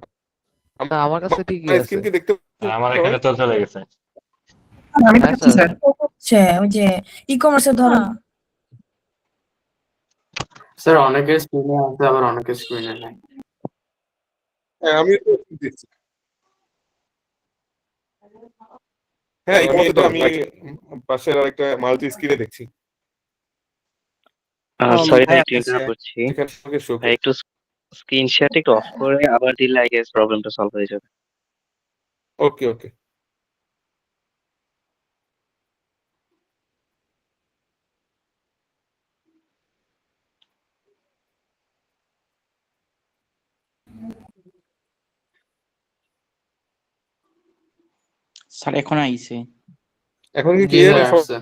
আমার কাছে ঠিকই আছে।
স্ক্রিন কি দেখতে?
আমার এখানে তো চলে গেছে।
আমি দেখছি স্যার।
হচ্ছে ওই যে ই কমার্সের ধরন।
স্যার অনেকের স্ক্রিনে আছে আবার অনেকের স্ক্রিনে নাই।
হ্যাঁ আমি দেখছি। হ্যাঁ আমি পাশের আরেকটা মাল্টি স্ক্রিনে দেখছি।
সরি ভাই
ভাই
একটু ইন্টারাপ্ট করছি
এখানে আমাকে show
ভাই,
করছে।
একটু স্ক্রিন শেয়ারটা একটু অফ করে আবার দিলে আই গেস প্রবলেমটা সলভ হয়ে যাবে।
ওকে ওকে।
স্যার এখন আইছে।
এখন কি
জি
ক্লিয়ার
স্যার আসছে।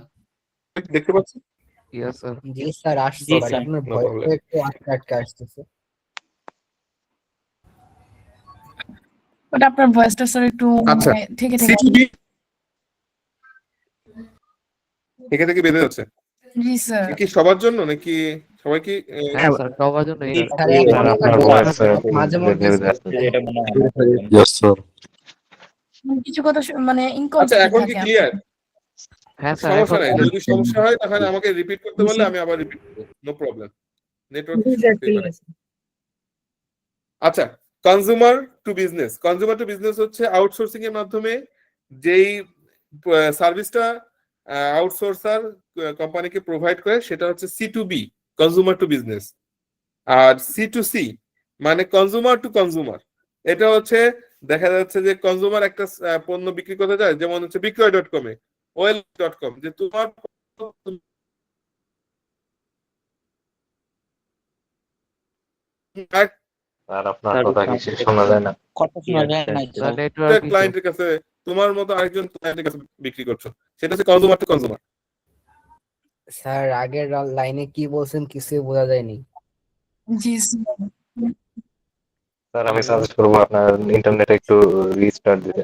দেখতে পাচ্ছি?
Yes sir.
জি স্যার আসছে,
জি
বাট
স্যার।
আপনার
No
ভয়েসটা
problem.
একটু আটকে আটকে আসতেছে।
বাট আপনার ভয়েসটা স্যার একটু
আচ্ছা
মানে থেকে থেকে
সিটিবি থেকে থেকে বেঁধে যাচ্ছে।
জি স্যার।
কি সবার জন্য নাকি সবাই কি
হ্যাঁ স্যার, সবার জন্যই
জি
স্যার।
স্যার, এখন
আপনার
একটু
ভয়েস
মাঝে মধ্যে
এটা মনে হয়
কিছু কথা মানে
আচ্ছা
ইনকমপ্লিট
এখন কি
থাকে
ক্লিয়ার?
হ্যাঁ স্যার,
সমস্যা
এখন
নাই,
clear।
যদি সমস্যা হয় তাহলে আমাকে রিপিট করতে বললে আমি আবার রিপিট করবো, নো প্রবলেম, নেটওয়ার্ক ইস্যু হতেই পারে। আচ্ছা, কনজিউমার টু বিজনেস হচ্ছে আউটসোর্সিং এর মাধ্যমে যেই সার্ভিসটা আউটসোর্সার কোম্পানিকে প্রোভাইড করে সেটা হচ্ছে C2B, consumer to business. R C2C মানে কনজিউমার টু কনজিউমার, এটা হচ্ছে দেখা যাচ্ছে যে কনজিউমার একটা পণ্য বিক্রি করতে যায়, যেমন হচ্ছে বিক্রয়.com-এ, oil.com, যে তোমার
আর আপনার কথা কিছু শোনা যায় না।
কথা শোনা যায় না
স্যার
স্যার।
Network issue.
ক্লায়েন্টের কাছে, তোমার মতো আরেকজন ক্লায়েন্টের কাছে বিক্রি করছো, সেটা হচ্ছে কনজিউমার টু কনজিউমার।
স্যার আগের লাইনে কি বলছেন কিছুই বোঝা যায়নি।
জি স্যার।
স্যার আমি সাজেস্ট করবো আপনার ইন্টারনেটে একটু রিস্টার্ট দিতে।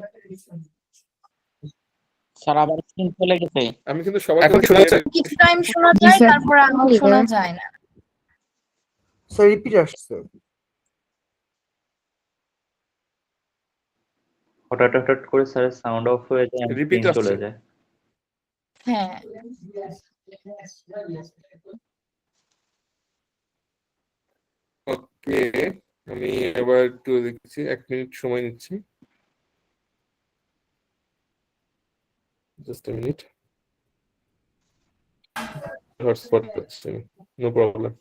স্যার আবার স্ক্রিন চলে গেছে।
আমি কিন্তু সবার কথা শোনা যাচ্ছে।
কিছু টাইম শোনা যায়, তারপর আমার শোনা যায় না।
স্যার রিপিট আসছে।
হঠাৎ হঠাৎ করে স্যার সাউন্ড অফ হয়ে যায়,
রিপিট
স্ক্রিন চলে
আসছে।
যায়।
হ্যাঁ।
ওকে, আমি এবার একটু দেখছি, 1 মিনিট সময় নিচ্ছি, জাস্ট a minute. হটস্পট পাচ্ছি, নো প্রবলেম।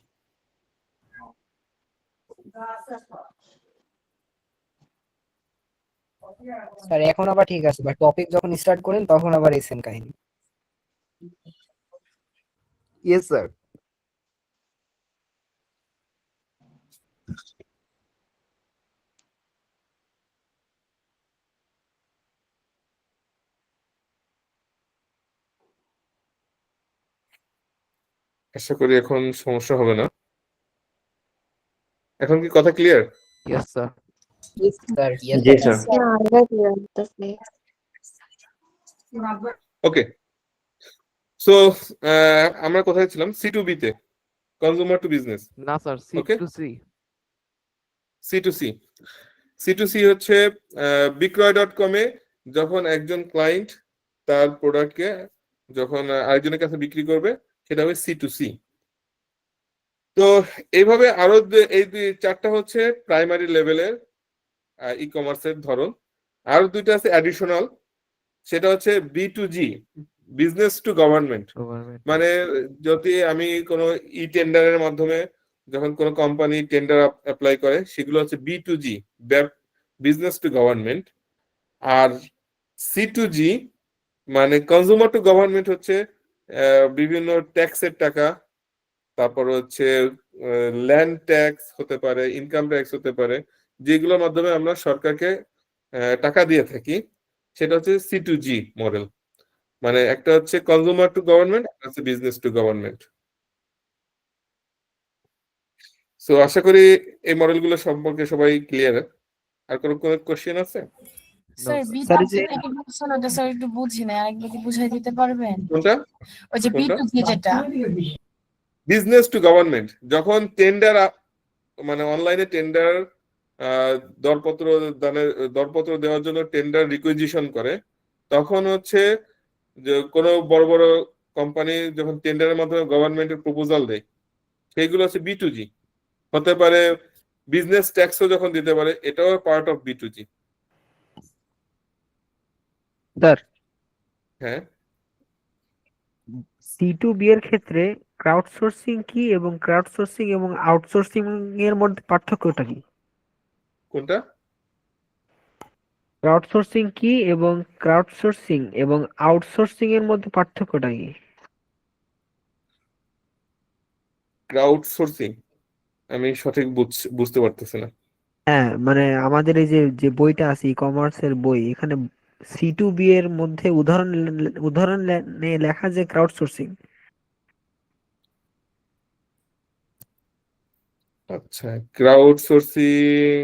স্যার এখন আবার ঠিক আছে, বাট টপিক যখন স্টার্ট করেন তখন আবার এই সেম কাহিনী।
Yes sir.
আশা করি এখন সমস্যা হবে না। এখন কি কথা clear?
Yes sir.
Yes sir.
জি স্যার।
ওকে, সো আমরা কোথায় ছিলাম? C2B তে, কনজিউমার টু বিজনেস।
না স্যার,
ওকে,
C2C।
C2C হচ্ছে বিক্রয়.com-এ যখন একজন ক্লায়েন্ট তার প্রোডাক্টকে যখন আরেকজনের কাছে বিক্রি করবে, সেটা হবে C2C। তো এইভাবে আরো এই 4টা হচ্ছে প্রাইমারি লেভেলের ই কমার্সের ধরন। আর 2টা আছে অ্যাডিশনাল, সেটা হচ্ছে B2G, বিজনেস টু গভর্নমেন্ট। মানে যদি আমি কোনো ই টেন্ডারের মাধ্যমে যখন কোনো কোম্পানি টেন্ডার অ্যাপ্লাই করে, সেগুলো হচ্ছে B2G, business to government. R C2G মানে কনজিউমার টু গভর্নমেন্ট হচ্ছে বিভিন্ন ট্যাক্সের টাকা, তারপর হচ্ছে ল্যান্ড ট্যাক্স হতে পারে, ইনকাম ট্যাক্স হতে পারে, যেগুলোর মাধ্যমে আমরা সরকারকে টাকা দিয়ে থাকি, সেটা হচ্ছে C2G মডেল। মানে একটা হচ্ছে কনজিউমার টু গভর্নমেন্ট, একটা হচ্ছে বিজনেস টু গভর্নমেন্ট। সো আশা করি এই মডেলগুলো সম্পর্কে সবাই ক্লিয়ার। আর কোনো কোশ্চেন আছে?
স্যার B2C থেকে বলছেন, ওটা স্যার একটু বুঝি না, আরেকবার কি বুঝাই দিতে পারবেন?
কোনটা?
ওই যে B2C যেটা।
বিজনেস টু গভর্নমেন্ট, যখন টেন্ডার মানে অনলাইনে টেন্ডার দরপত্র দেওয়ার জন্য টেন্ডার রিকুইজিশন করে, তখন হচ্ছে যে কোনো বড় বড় কোম্পানি যখন টেন্ডারের মাধ্যমে গভর্নমেন্টের প্রপোজাল দেয়, সেইগুলো হচ্ছে B2G হতে পারে। বিজনেস ট্যাক্সও যখন দিতে পারে, এটাও পার্ট অফ B2G।
স্যার
হ্যাঁ,
C2B এর ক্ষেত্রে ক্রাউডসোর্সিং কি এবং ক্রাউডসোর্সিং এবং আউটসোর্সিং এর মধ্যে পার্থক্যটা কি?
কোনটা?
ক্রাউডসোর্সিং কি এবং ক্রাউডসোর্সিং এবং আউটসোর্সিং এর মধ্যে পার্থক্যটা কি?
ক্রাউড সোর্সিং আমি সঠিক বুঝতে পারতেছি না।
হ্যাঁ, মানে আমাদের এই যে যে বইটা আছে ই কমার্সের বই, এখানে C2B এর মধ্যে উদাহরণ নিয়ে লেখা যে ক্রাউডসোর্সিং।
আচ্ছা, ক্রাউড সোর্সিং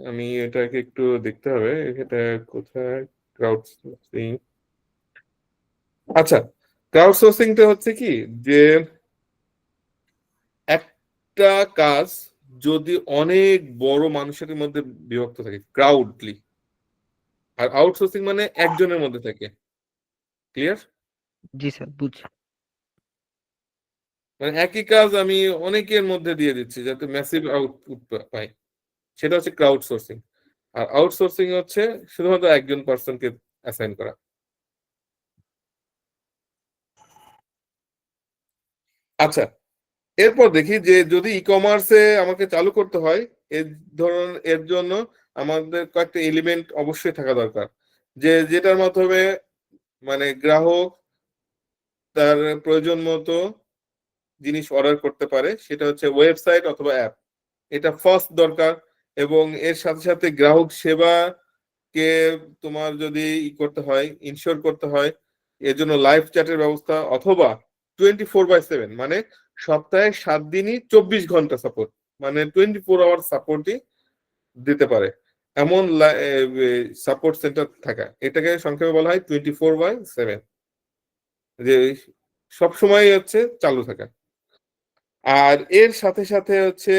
আমি এটাকে একটু দেখতে হবে, এটা কোথায় ক্রাউড সোর্সিং। আচ্ছা, ক্রাউড সোর্সিংটা হচ্ছে কি যে একটা কাজ যদি অনেক বড় মানুষের মধ্যে বিভক্ত থাকে ক্রাউডলি, আর আউটসোর্সিং মানে একজনের মধ্যে থাকে। ক্লিয়ার?
জি স্যার, বুঝছি।
মানে একই কাজ আমি অনেকের মধ্যে দিয়ে দিচ্ছি যাতে ম্যাসিভ আউটপুট পাই, সেটা হচ্ছে ক্রাউড সোর্সিং। আর আউটসোর্সিং হচ্ছে শুধুমাত্র একজন পার্সনকে অ্যাসাইন করা। আচ্ছা, এরপর দেখি যে যদি ই কমার্সে আমাকে চালু করতে হয় এর জন্য আমাদের কয়েকটা এলিমেন্ট অবশ্যই থাকা দরকার, যেটার মাধ্যমে মানে গ্রাহক তার প্রয়োজন মতো জিনিস অর্ডার করতে পারে, সেটা হচ্ছে ওয়েবসাইট অথবা অ্যাপ। এটা ফার্স্ট দরকার। এবং এর সাথে সাথে গ্রাহক সেবাকে তোমার যদি করতে হয়, ইনশিওর করতে হয়, এর জন্য লাইভ চ্যাটের ব্যবস্থা, অথবা 24/7 মানে সপ্তাহে 7 দিনই 24 ঘন্টা সাপোর্ট, মানে 24 আওয়ার সাপোর্টই দিতে পারে এমন সাপোর্ট সেন্টার থাকা, এটাকে সংক্ষেপে বলা হয় 24/7, যে সবসময় হচ্ছে চালু থাকা। আর এর সাথে সাথে হচ্ছে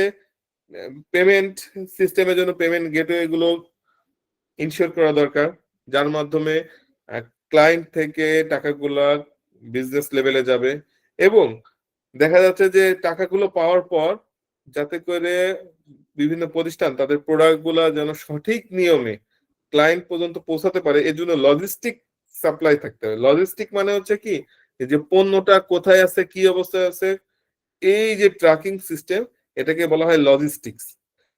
পেমেন্ট সিস্টেমের জন্য পেমেন্ট গেটওয়ে গুলো ইনশিওর করা দরকার, যার মাধ্যমে ক্লায়েন্ট থেকে টাকাগুলা বিজনেস লেভেলে যাবে, এবং দেখা যাচ্ছে যে টাকাগুলো পাওয়ার পর যাতে করে বিভিন্ন প্রতিষ্ঠান তাদের প্রোডাক্ট গুলা যেন সঠিক নিয়মে ক্লায়েন্ট পর্যন্ত পৌঁছাতে পারে, এর জন্য লজিস্টিক সাপ্লাই থাকতে হবে। লজিস্টিক মানে হচ্ছে কি, যে পণ্যটা কোথায় আছে, কি অবস্থায় আছে, এই যে ট্র্যাকিং সিস্টেম, এটাকে বলা হয় লজিস্টিক্স।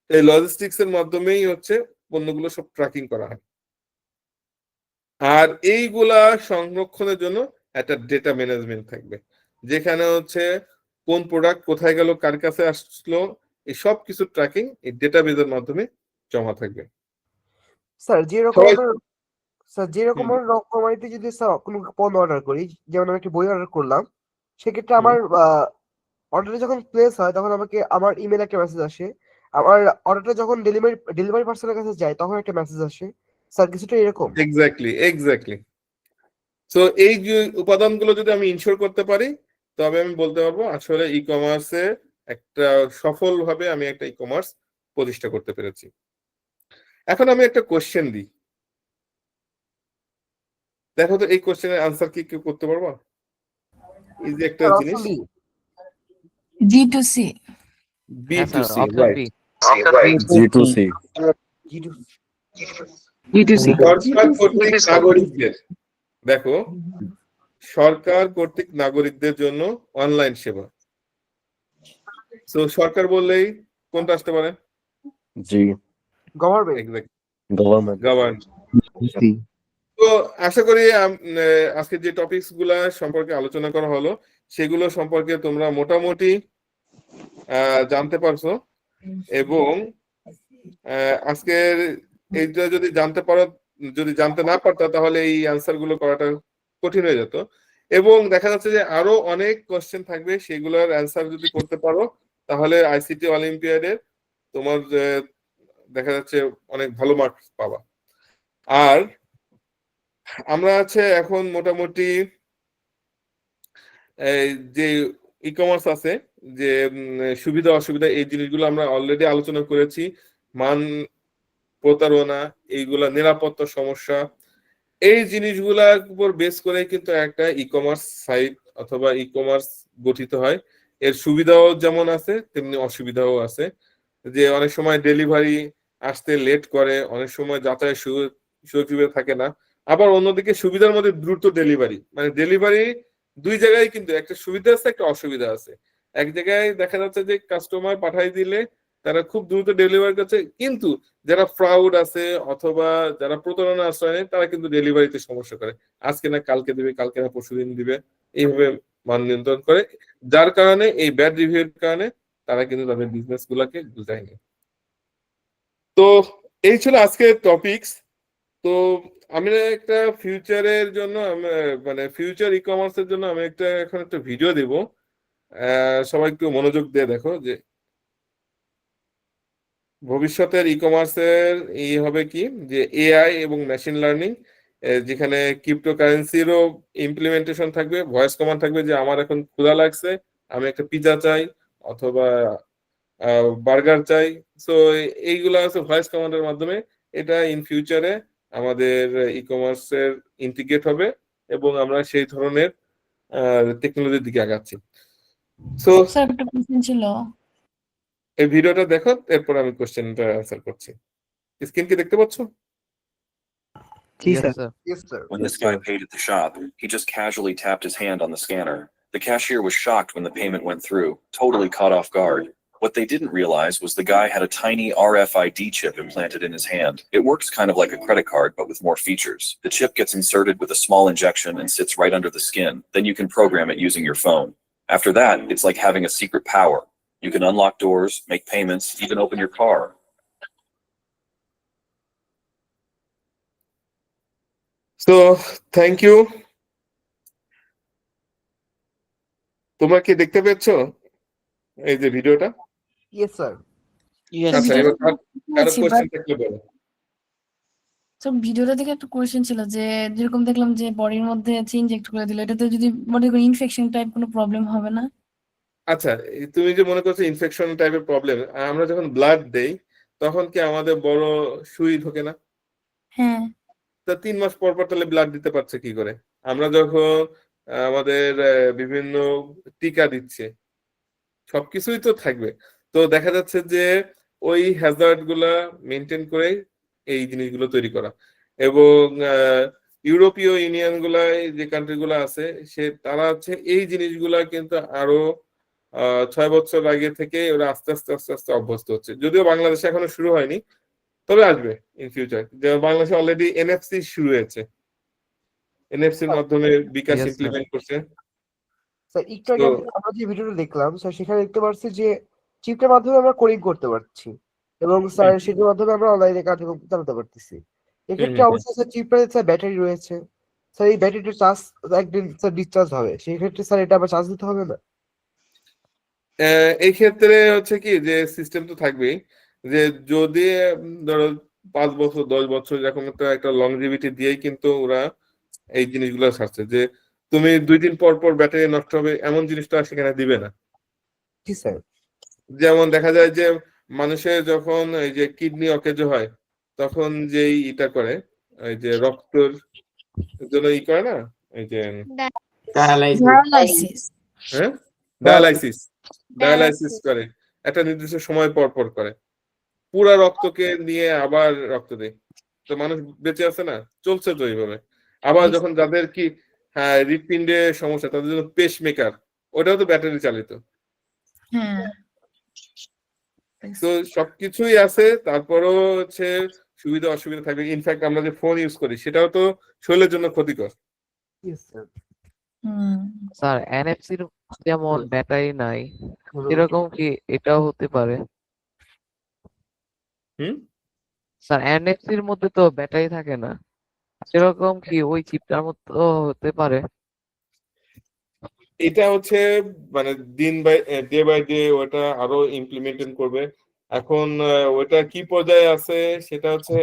এই লজিস্টিক্স এর মাধ্যমেই হচ্ছে পণ্যগুলো সব ট্র্যাকিং করা হয়। আর এইগুলা সংরক্ষণের জন্য একটা ডেটা ম্যানেজমেন্ট থাকবে, যেখানে হচ্ছে কোন প্রোডাক্ট কোথায় গেল, কার কাছে আসলো, এই সব কিছু ট্র্যাকিং এই ডেটাবেজের মাধ্যমে জমা থাকবে।
স্যার যেরকম
সবাই-
আমরা স্যার যেরকম আমরা রকমারিতে যদি স্যার কোনো পণ্য অর্ডার করি, যেমন আমি একটা বই অর্ডার করলাম, সেক্ষেত্রে আমার অর্ডারটা যখন প্লেস হয় তখন আমাকে আমার ইমেল একটা মেসেজ আসে, আমার অর্ডারটা যখন ডেলিভারি পার্সনের কাছে যায় তখন একটা মেসেজ আসে। স্যার কিছুটা এরকম।
এক্স্যাক্টলি। সো এই যে উপাদানগুলো যদি আমি ইনশিওর করতে পারি, তবে আমি বলতে পারবো আসলে ই কমার্সে একটা সফলভাবে আমি একটা ই কমার্স প্রতিষ্ঠা করতে পেরেছি। এখন আমি একটা কোশ্চেন দিই, দেখো তো এই কোশ্চেনের আনসার কি কেউ করতে পারবা? ইজি একটা
স্যার
জিনিস।
Option D,
G2C
B2C,
option
right.
B.
G2C
সরকার কর্তৃক নাগরিকদের, দেখো, সরকার কর্তৃক নাগরিকদের জন্য অনলাইন সেবা। তো সরকার বললেই কোনটা আসতে পারে?
G
government.
Exactly,
government
government. তো আশা করি আজকে যে টপিকস গুলা সম্পর্কে আলোচনা করা হলো সেগুলো সম্পর্কে তোমরা মোটামুটি জানতে পারছো, এবং আজকের এইটা যদি জানতে না পারতা তাহলে এই আনসার গুলো করাটা কঠিন হয়ে যেত। এবং দেখা যাচ্ছে যে আরো অনেক কোশ্চেন থাকবে, সেগুলোর অ্যান্সার যদি করতে পারো তাহলে আইসিটি অলিম্পিয়াডে তোমার দেখা যাচ্ছে অনেক ভালো মার্কস পাবা। আর আমরা আছে এখন মোটামুটি যে ই কমার্স আছে, যে সুবিধা অসুবিধা, এই জিনিসগুলো আমরা অলরেডি আলোচনা করেছি। মান প্রতারণা, এইগুলা নিরাপত্তা সমস্যা, এই জিনিসগুলার উপর বেস করে কিন্তু একটা ই কমার্স সাইট অথবা ই কমার্স গঠিত হয়। এর সুবিধাও যেমন আছে তেমনি অসুবিধাও আছে, যে অনেক সময় ডেলিভারি আসতে লেট করে, অনেক সময় যাতায়াত সুযোগ থাকে না, আবার অন্যদিকে সুবিধার মধ্যে দ্রুত ডেলিভারি, মানে ডেলিভারি দুই জায়গায় কিন্তু একটা সুবিধা আছে একটা অসুবিধা আছে। এক জায়গায় দেখা যাচ্ছে যে কাস্টমার পাঠাই দিলে তারা খুব দ্রুত ডেলিভারি করছে, কিন্তু যারা ফ্রাউড আছে অথবা যারা প্রতারণা আশ্রয় নেয় তারা কিন্তু ডেলিভারিতে সমস্যা করে, আজকে না কালকে দিবে, কালকে না পরশুদিন দিবে, এইভাবে মান নিয়ন্ত্রণ করে, যার কারণে এই ব্যাড রিভিউর কারণে তারা কিন্তু তাদের বিজনেস গুলাকে বুঝায় নেয়। তো এই ছিল আজকের টপিকস। তো আমি একটা ফিউচারের জন্য মানে ফিউচার ই কমার্সের জন্য আমি এখন একটা ভিডিও দিব, সবাই একটু মনোযোগ দিয়ে দেখো যে ভবিষ্যতের ই কমার্সের এই হবে কি, যে এআই এবং মেশিন লার্নিং, যেখানে ক্রিপ্টোকারেন্সিরও ইমপ্লিমেন্টেশন থাকবে, ভয়েস কমান্ড থাকবে যে আমার এখন ক্ষুধা লাগছে, আমি একটা পিৎজা চাই অথবা বার্গার চাই। সো এইগুলো আছে ভয়েস কমান্ডের মাধ্যমে, এটা ইন ফিউচারে আমাদের ই কমার্সের ইন্টিগ্রেট হবে এবং আমরা সেই ধরনের টেকনোলজির দিকে আগাচ্ছি। সো
স্যার একটা কোশ্চেন ছিল।
এই ভিডিওটা দেখো, এরপর আমি কোশ্চেনটা অ্যান্সার করছি। স্ক্রিন কি দেখতে পাচ্ছ?
জি
Yes,
sir.
sir.
Yes, sir.
When this guy paid at the shop, he just casually tapped his hand on the scanner. The cashier was shocked when the payment went through, totally caught off guard. What they didn't realize was the guy had a tiny RFID chip implanted in his hand. It works kind of like a credit card, but with more features. The chip gets inserted with a small injection and sits right under the skin. Then you can program it using your phone. After that, it's like having a secret power. You can unlock doors, make payments, even open your car.
So thank you. তোমরা কি দেখতে পেয়েছ এই যে ভিডিওটা?
Yes, sir.
আচ্ছা, এবার কারো কোশ্চেন থাকলে বলো।
তো ভিডিওটা থেকে একটা কোয়েশ্চেন ছিল যে যেরকম দেখলাম যে বডির মধ্যে ইনজেক্ট করে দিল, এটাতে যদি বডির কোনো ইনফেকশন টাইপ কোনো প্রবলেম হবে না?
আচ্ছা, তুমি যে মনে করছো ইনফেকশন টাইপের প্রবলেম, আমরা যখন ব্লাড দেই তখন কি আমাদের বড় সুই ঢোকে না?
হ্যাঁ।
তা 3 মাস পর পর তাহলে ব্লাড দিতে পারছে কি করে? আমরা যখন আমাদের বিভিন্ন টিকা দিচ্ছে, সবকিছুই তো থাকবে। তো দেখা যাচ্ছে যে ওই হ্যাজার্ড গুলা মেনটেন করে এই জিনিসগুলো তৈরি করা, এবং ইউরোপীয় ইউনিয়ন গুলায় যে কান্ট্রি গুলো আছে তারা হচ্ছে এই জিনিসগুলা কিন্তু আরো 6 বছর আগে থেকে ওরা আস্তে আস্তে আস্তে আস্তে অভ্যস্ত হচ্ছে, যদিও বাংলাদেশে এখনো শুরু হয়নি, তবে আসবে ইন ফিউচার। বাংলাদেশে অলরেডি এনএফসি শুরু হয়েছে, এনএফসির মাধ্যমে বিকাশ
Yes, sir.
ইমপ্লিমেন্ট করছে।
স্যার একটু আগে আমরা যে ভিডিওটা দেখলাম স্যার, সেখানে দেখতে পাচ্ছি যে চিপটার মাধ্যমে আমরা কোডিং করতে পারছি এবং স্যার সেটার মাধ্যমে আমরা অনলাইনে কার্যক্রম চালাতে পারতেছি। এক্ষেত্রে অবশ্যই স্যার চিপটাতে স্যার ব্যাটারি রয়েছে, স্যার এই ব্যাটারিটা চার্জ একদিন স্যার ডিসচার্জ হবে, সেই ক্ষেত্রে স্যার এটা আবার চার্জ দিতে হবে না?
এই ক্ষেত্রে হচ্ছে কি যে সিস্টেম তো থাকবেই, যে যদি ধরো 5 বছর 10 বছর এরকম একটা লংজিভিটি দিয়েই কিন্তু ওরা এই জিনিসগুলো ছাড়ছে, যে তুমি 2 দিন পর পর ব্যাটারি নষ্ট হবে এমন জিনিসটা সেখানে দিবে না।
জি স্যার।
যেমন দেখা যায় যে মানুষের যখন এই যে কিডনি অকেজো হয় তখন যে ইটা করে, এই যে রক্তের জন্য ই করে না, এই যে হ্যাঁ ডায়ালাইসিস করে, একটা নির্দিষ্ট সময় পর পর করে, পুরা রক্তকে নিয়ে আবার রক্ত দেয়, তো মানুষ বেঁচে আছে না, চলছে তো এইভাবে। আবার যখন যাদের কি হৃৎপিণ্ডে সমস্যা, তাদের জন্য পেস মেকার, ওটাও তো ব্যাটারি চালিত। তো সবকিছুই আছে, তারপরও হচ্ছে সুবিধা অসুবিধা থাকবে। ইনফ্যাক্ট আমরা যে ফোন ইউজ করি সেটাও তো শরীরের জন্য ক্ষতিকর।
স্যার এনএফসির যেমন ব্যাটারি নাই, এরকম কি এটাও হতে পারে? স্যার এনএফসির মধ্যে তো ব্যাটারি থাকে না, সেরকম কি ওই চিপটার মতো হতে পারে?
এটা হচ্ছে মানে ডে বাই ডে ওটা আরো ইমপ্লিমেন্টেশন করবে। এখন ওটা কি পর্যায়ে আছে সেটা হচ্ছে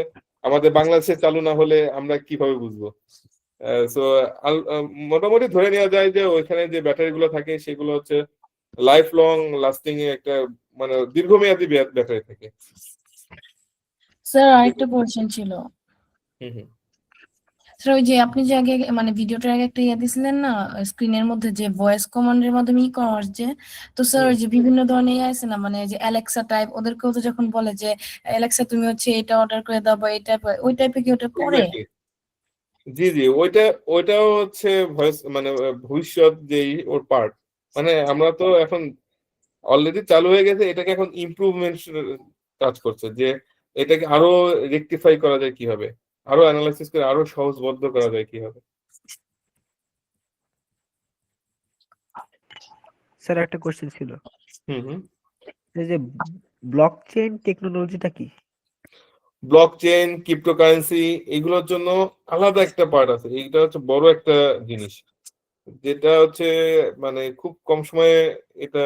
আমাদের বাংলাদেশে চালু না হলে আমরা কিভাবে বুঝবো? সো মোটামুটি ধরে নেওয়া যায় যে ওইখানে যে ব্যাটারি গুলো থাকে সেগুলো হচ্ছে লাইফ লং লাস্টিং এ একটা মানে দীর্ঘমেয়াদী ব্যাটারি থাকে।
স্যার আরেকটা কোশ্চেন ছিল। স্যার ওই যে আপনি যে আগে মানে ভিডিওটার আগে একটা ইয়ে দিছিলেন না স্ক্রিনের মধ্যে, যে ভয়েস কমান্ডের মাধ্যমে ই কমার্স, যে তো স্যার ওই যে বিভিন্ন ধরনের ইয়ে আছে না, মানে যে অ্যালেক্সা টাইপ, ওদেরকেও তো যখন বলে যে অ্যালেক্সা তুমি হচ্ছে এটা অর্ডার করে দাও বা এই টাইপ, ওই টাইপে কি ওটা করে?
জি জি, ওইটাও হচ্ছে ভয়েস মানে ভবিষ্যৎ যেই ওর পার্ট, মানে আমরা তো এখন অলরেডি চালু হয়ে গেছে, এটাকে এখন ইমপ্রুভমেন্ট কাজ করছে, যে এটাকে আরো রেকটিফাই করা যায় কিভাবে, আরো অ্যানালাইসিস করে আরো সহজবদ্ধ করা যায় কিভাবে।
স্যার একটা কোশ্চেন ছিল,
হুম।
এই যে ব্লকচেইন টেকনোলজিটা কি?
ব্লকচেইন, ক্রিপ্টোকারেন্সি এগুলোর জন্য আলাদা একটা পার্ট আছে, এইটা হচ্ছে বড় একটা জিনিস, যেটা হচ্ছে মানে খুব কম সময়ে এটা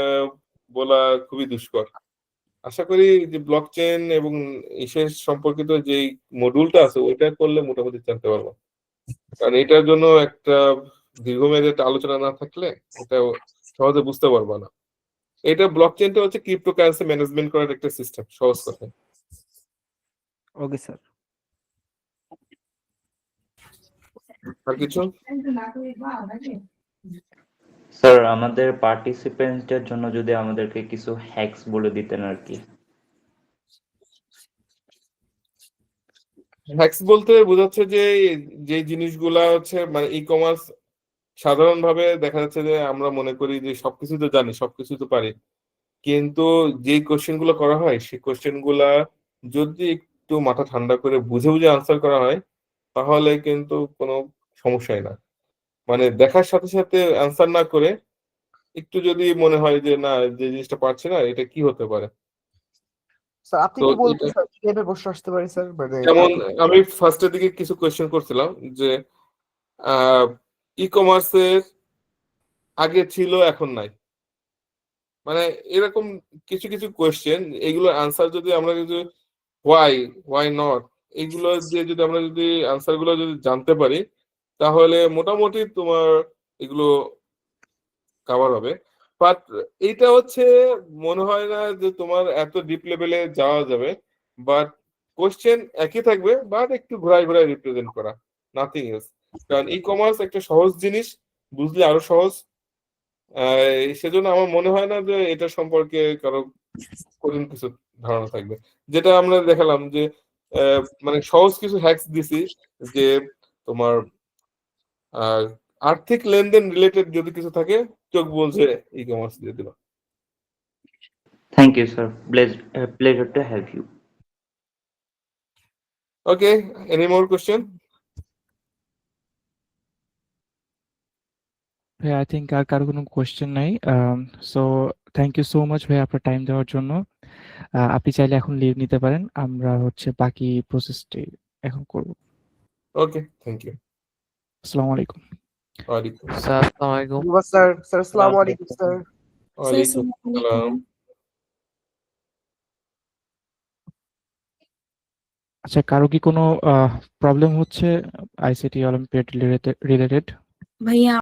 বলা খুবই দুষ্কর। আশা করি যে ব্লকচেইন এবং ইসের সম্পর্কিত যে মডিউলটা আছে ওইটা করলে মোটামুটি জানতে পারবো, কারণ এটার জন্য একটা দীর্ঘমেয়াদী একটা আলোচনা না থাকলে এটা সহজে বুঝতে পারবো না। এটা ব্লকচেইনটা হচ্ছে ক্রিপ্টোকারেন্সি ম্যানেজমেন্ট করার একটা সিস্টেম, সহজ কথায়।
Okay sir.
আর কিছু?
স্যার আমাদের পার্টিসিপেন্টদের জন্য যদি আমাদেরকে কিছু হ্যাকস বলে দিতেন আর কি।
হ্যাকস বলতে বোঝাচ্ছে যে যে জিনিসগুলা হচ্ছে মানে ই কমার্স সাধারণভাবে দেখা যাচ্ছে যে আমরা মনে করি যে সবকিছু তো জানি, সবকিছু তো পারি, কিন্তু যে কোশ্চেন গুলো করা হয় সেই কোশ্চেন গুলা যদি একটু মাথা ঠান্ডা করে বুঝে বুঝে আনসার করা হয় তাহলে কিন্তু কোনো সমস্যাই না। মানে দেখার সাথে সাথে আনসার না করে একটু যদি মনে হয় যে না, যে জিনিসটা পারছি না, এটা কি হতে পারে,
স্যার আপনি
তো
কি বলতে
এটা
স্যার কি টাইপের প্রশ্ন আসতে পারে স্যার, মানে
যেমন আমি ফার্স্টের দিকে কিছু কোয়েশ্চেন করছিলাম যে ই কমার্সের আগে ছিল এখন নাই, মানে এরকম কিছু কিছু কোয়েশ্চেন, এগুলোর আনসার যদি আমরা যদি হোয়াই নট এইগুলো দিয়ে যদি আমরা যদি আনসার গুলো যদি জানতে পারি তাহলে মোটামুটি তোমার এগুলো কভার হবে। বাট এইটা হচ্ছে মনে হয় না যে তোমার এত ডিপ লেভেলে যাওয়া যাবে, বাট কোশ্চেন একই থাকবে, বাট একটু ঘোরায় ঘোরায় রিপ্রেজেন্ট করা, নাথিং এলস। কারণ ই কমার্স একটা সহজ জিনিস, বুঝলে আরো সহজ। সেজন্য আমার মনে হয় না যে এটা সম্পর্কে কারো কঠিন কিছু ধারণা থাকবে। যেটা আমরা দেখালাম যে মানে সহজ কিছু হ্যাকস দিছি, যে তোমার আর্থিক লেনদেন রিলেটেড যদি কিছু থাকে চোখ বলছে ই কমার্স দিয়ে দিবা।
Thank you sir, pleasure to help you.
Okay, any more question?
ভাই আই থিঙ্ক আর কারো কোনো কোয়েশ্চেন নাই। So thank you so much ভাই আপনার টাইম দেওয়ার জন্য। আপনি চাইলে এখন লিভ নিতে পারেন, আমরা হচ্ছে বাকি প্রসেসটি এখন করব।
ওকে, থ্যাংক ইউ।
আসসালামু আলাইকুম।
ওয়ালাইকুম
স্যার আসসালামু আলাইকুম।
স্যার স্যার আসসালামু আলাইকুম স্যার।
ওয়ালাইকুম আসসালাম।
আচ্ছা, কারো কি কোনো প্রবলেম হচ্ছে আইসিটি অলিম্পিয়াড রিলেটেড?
ভাইয়া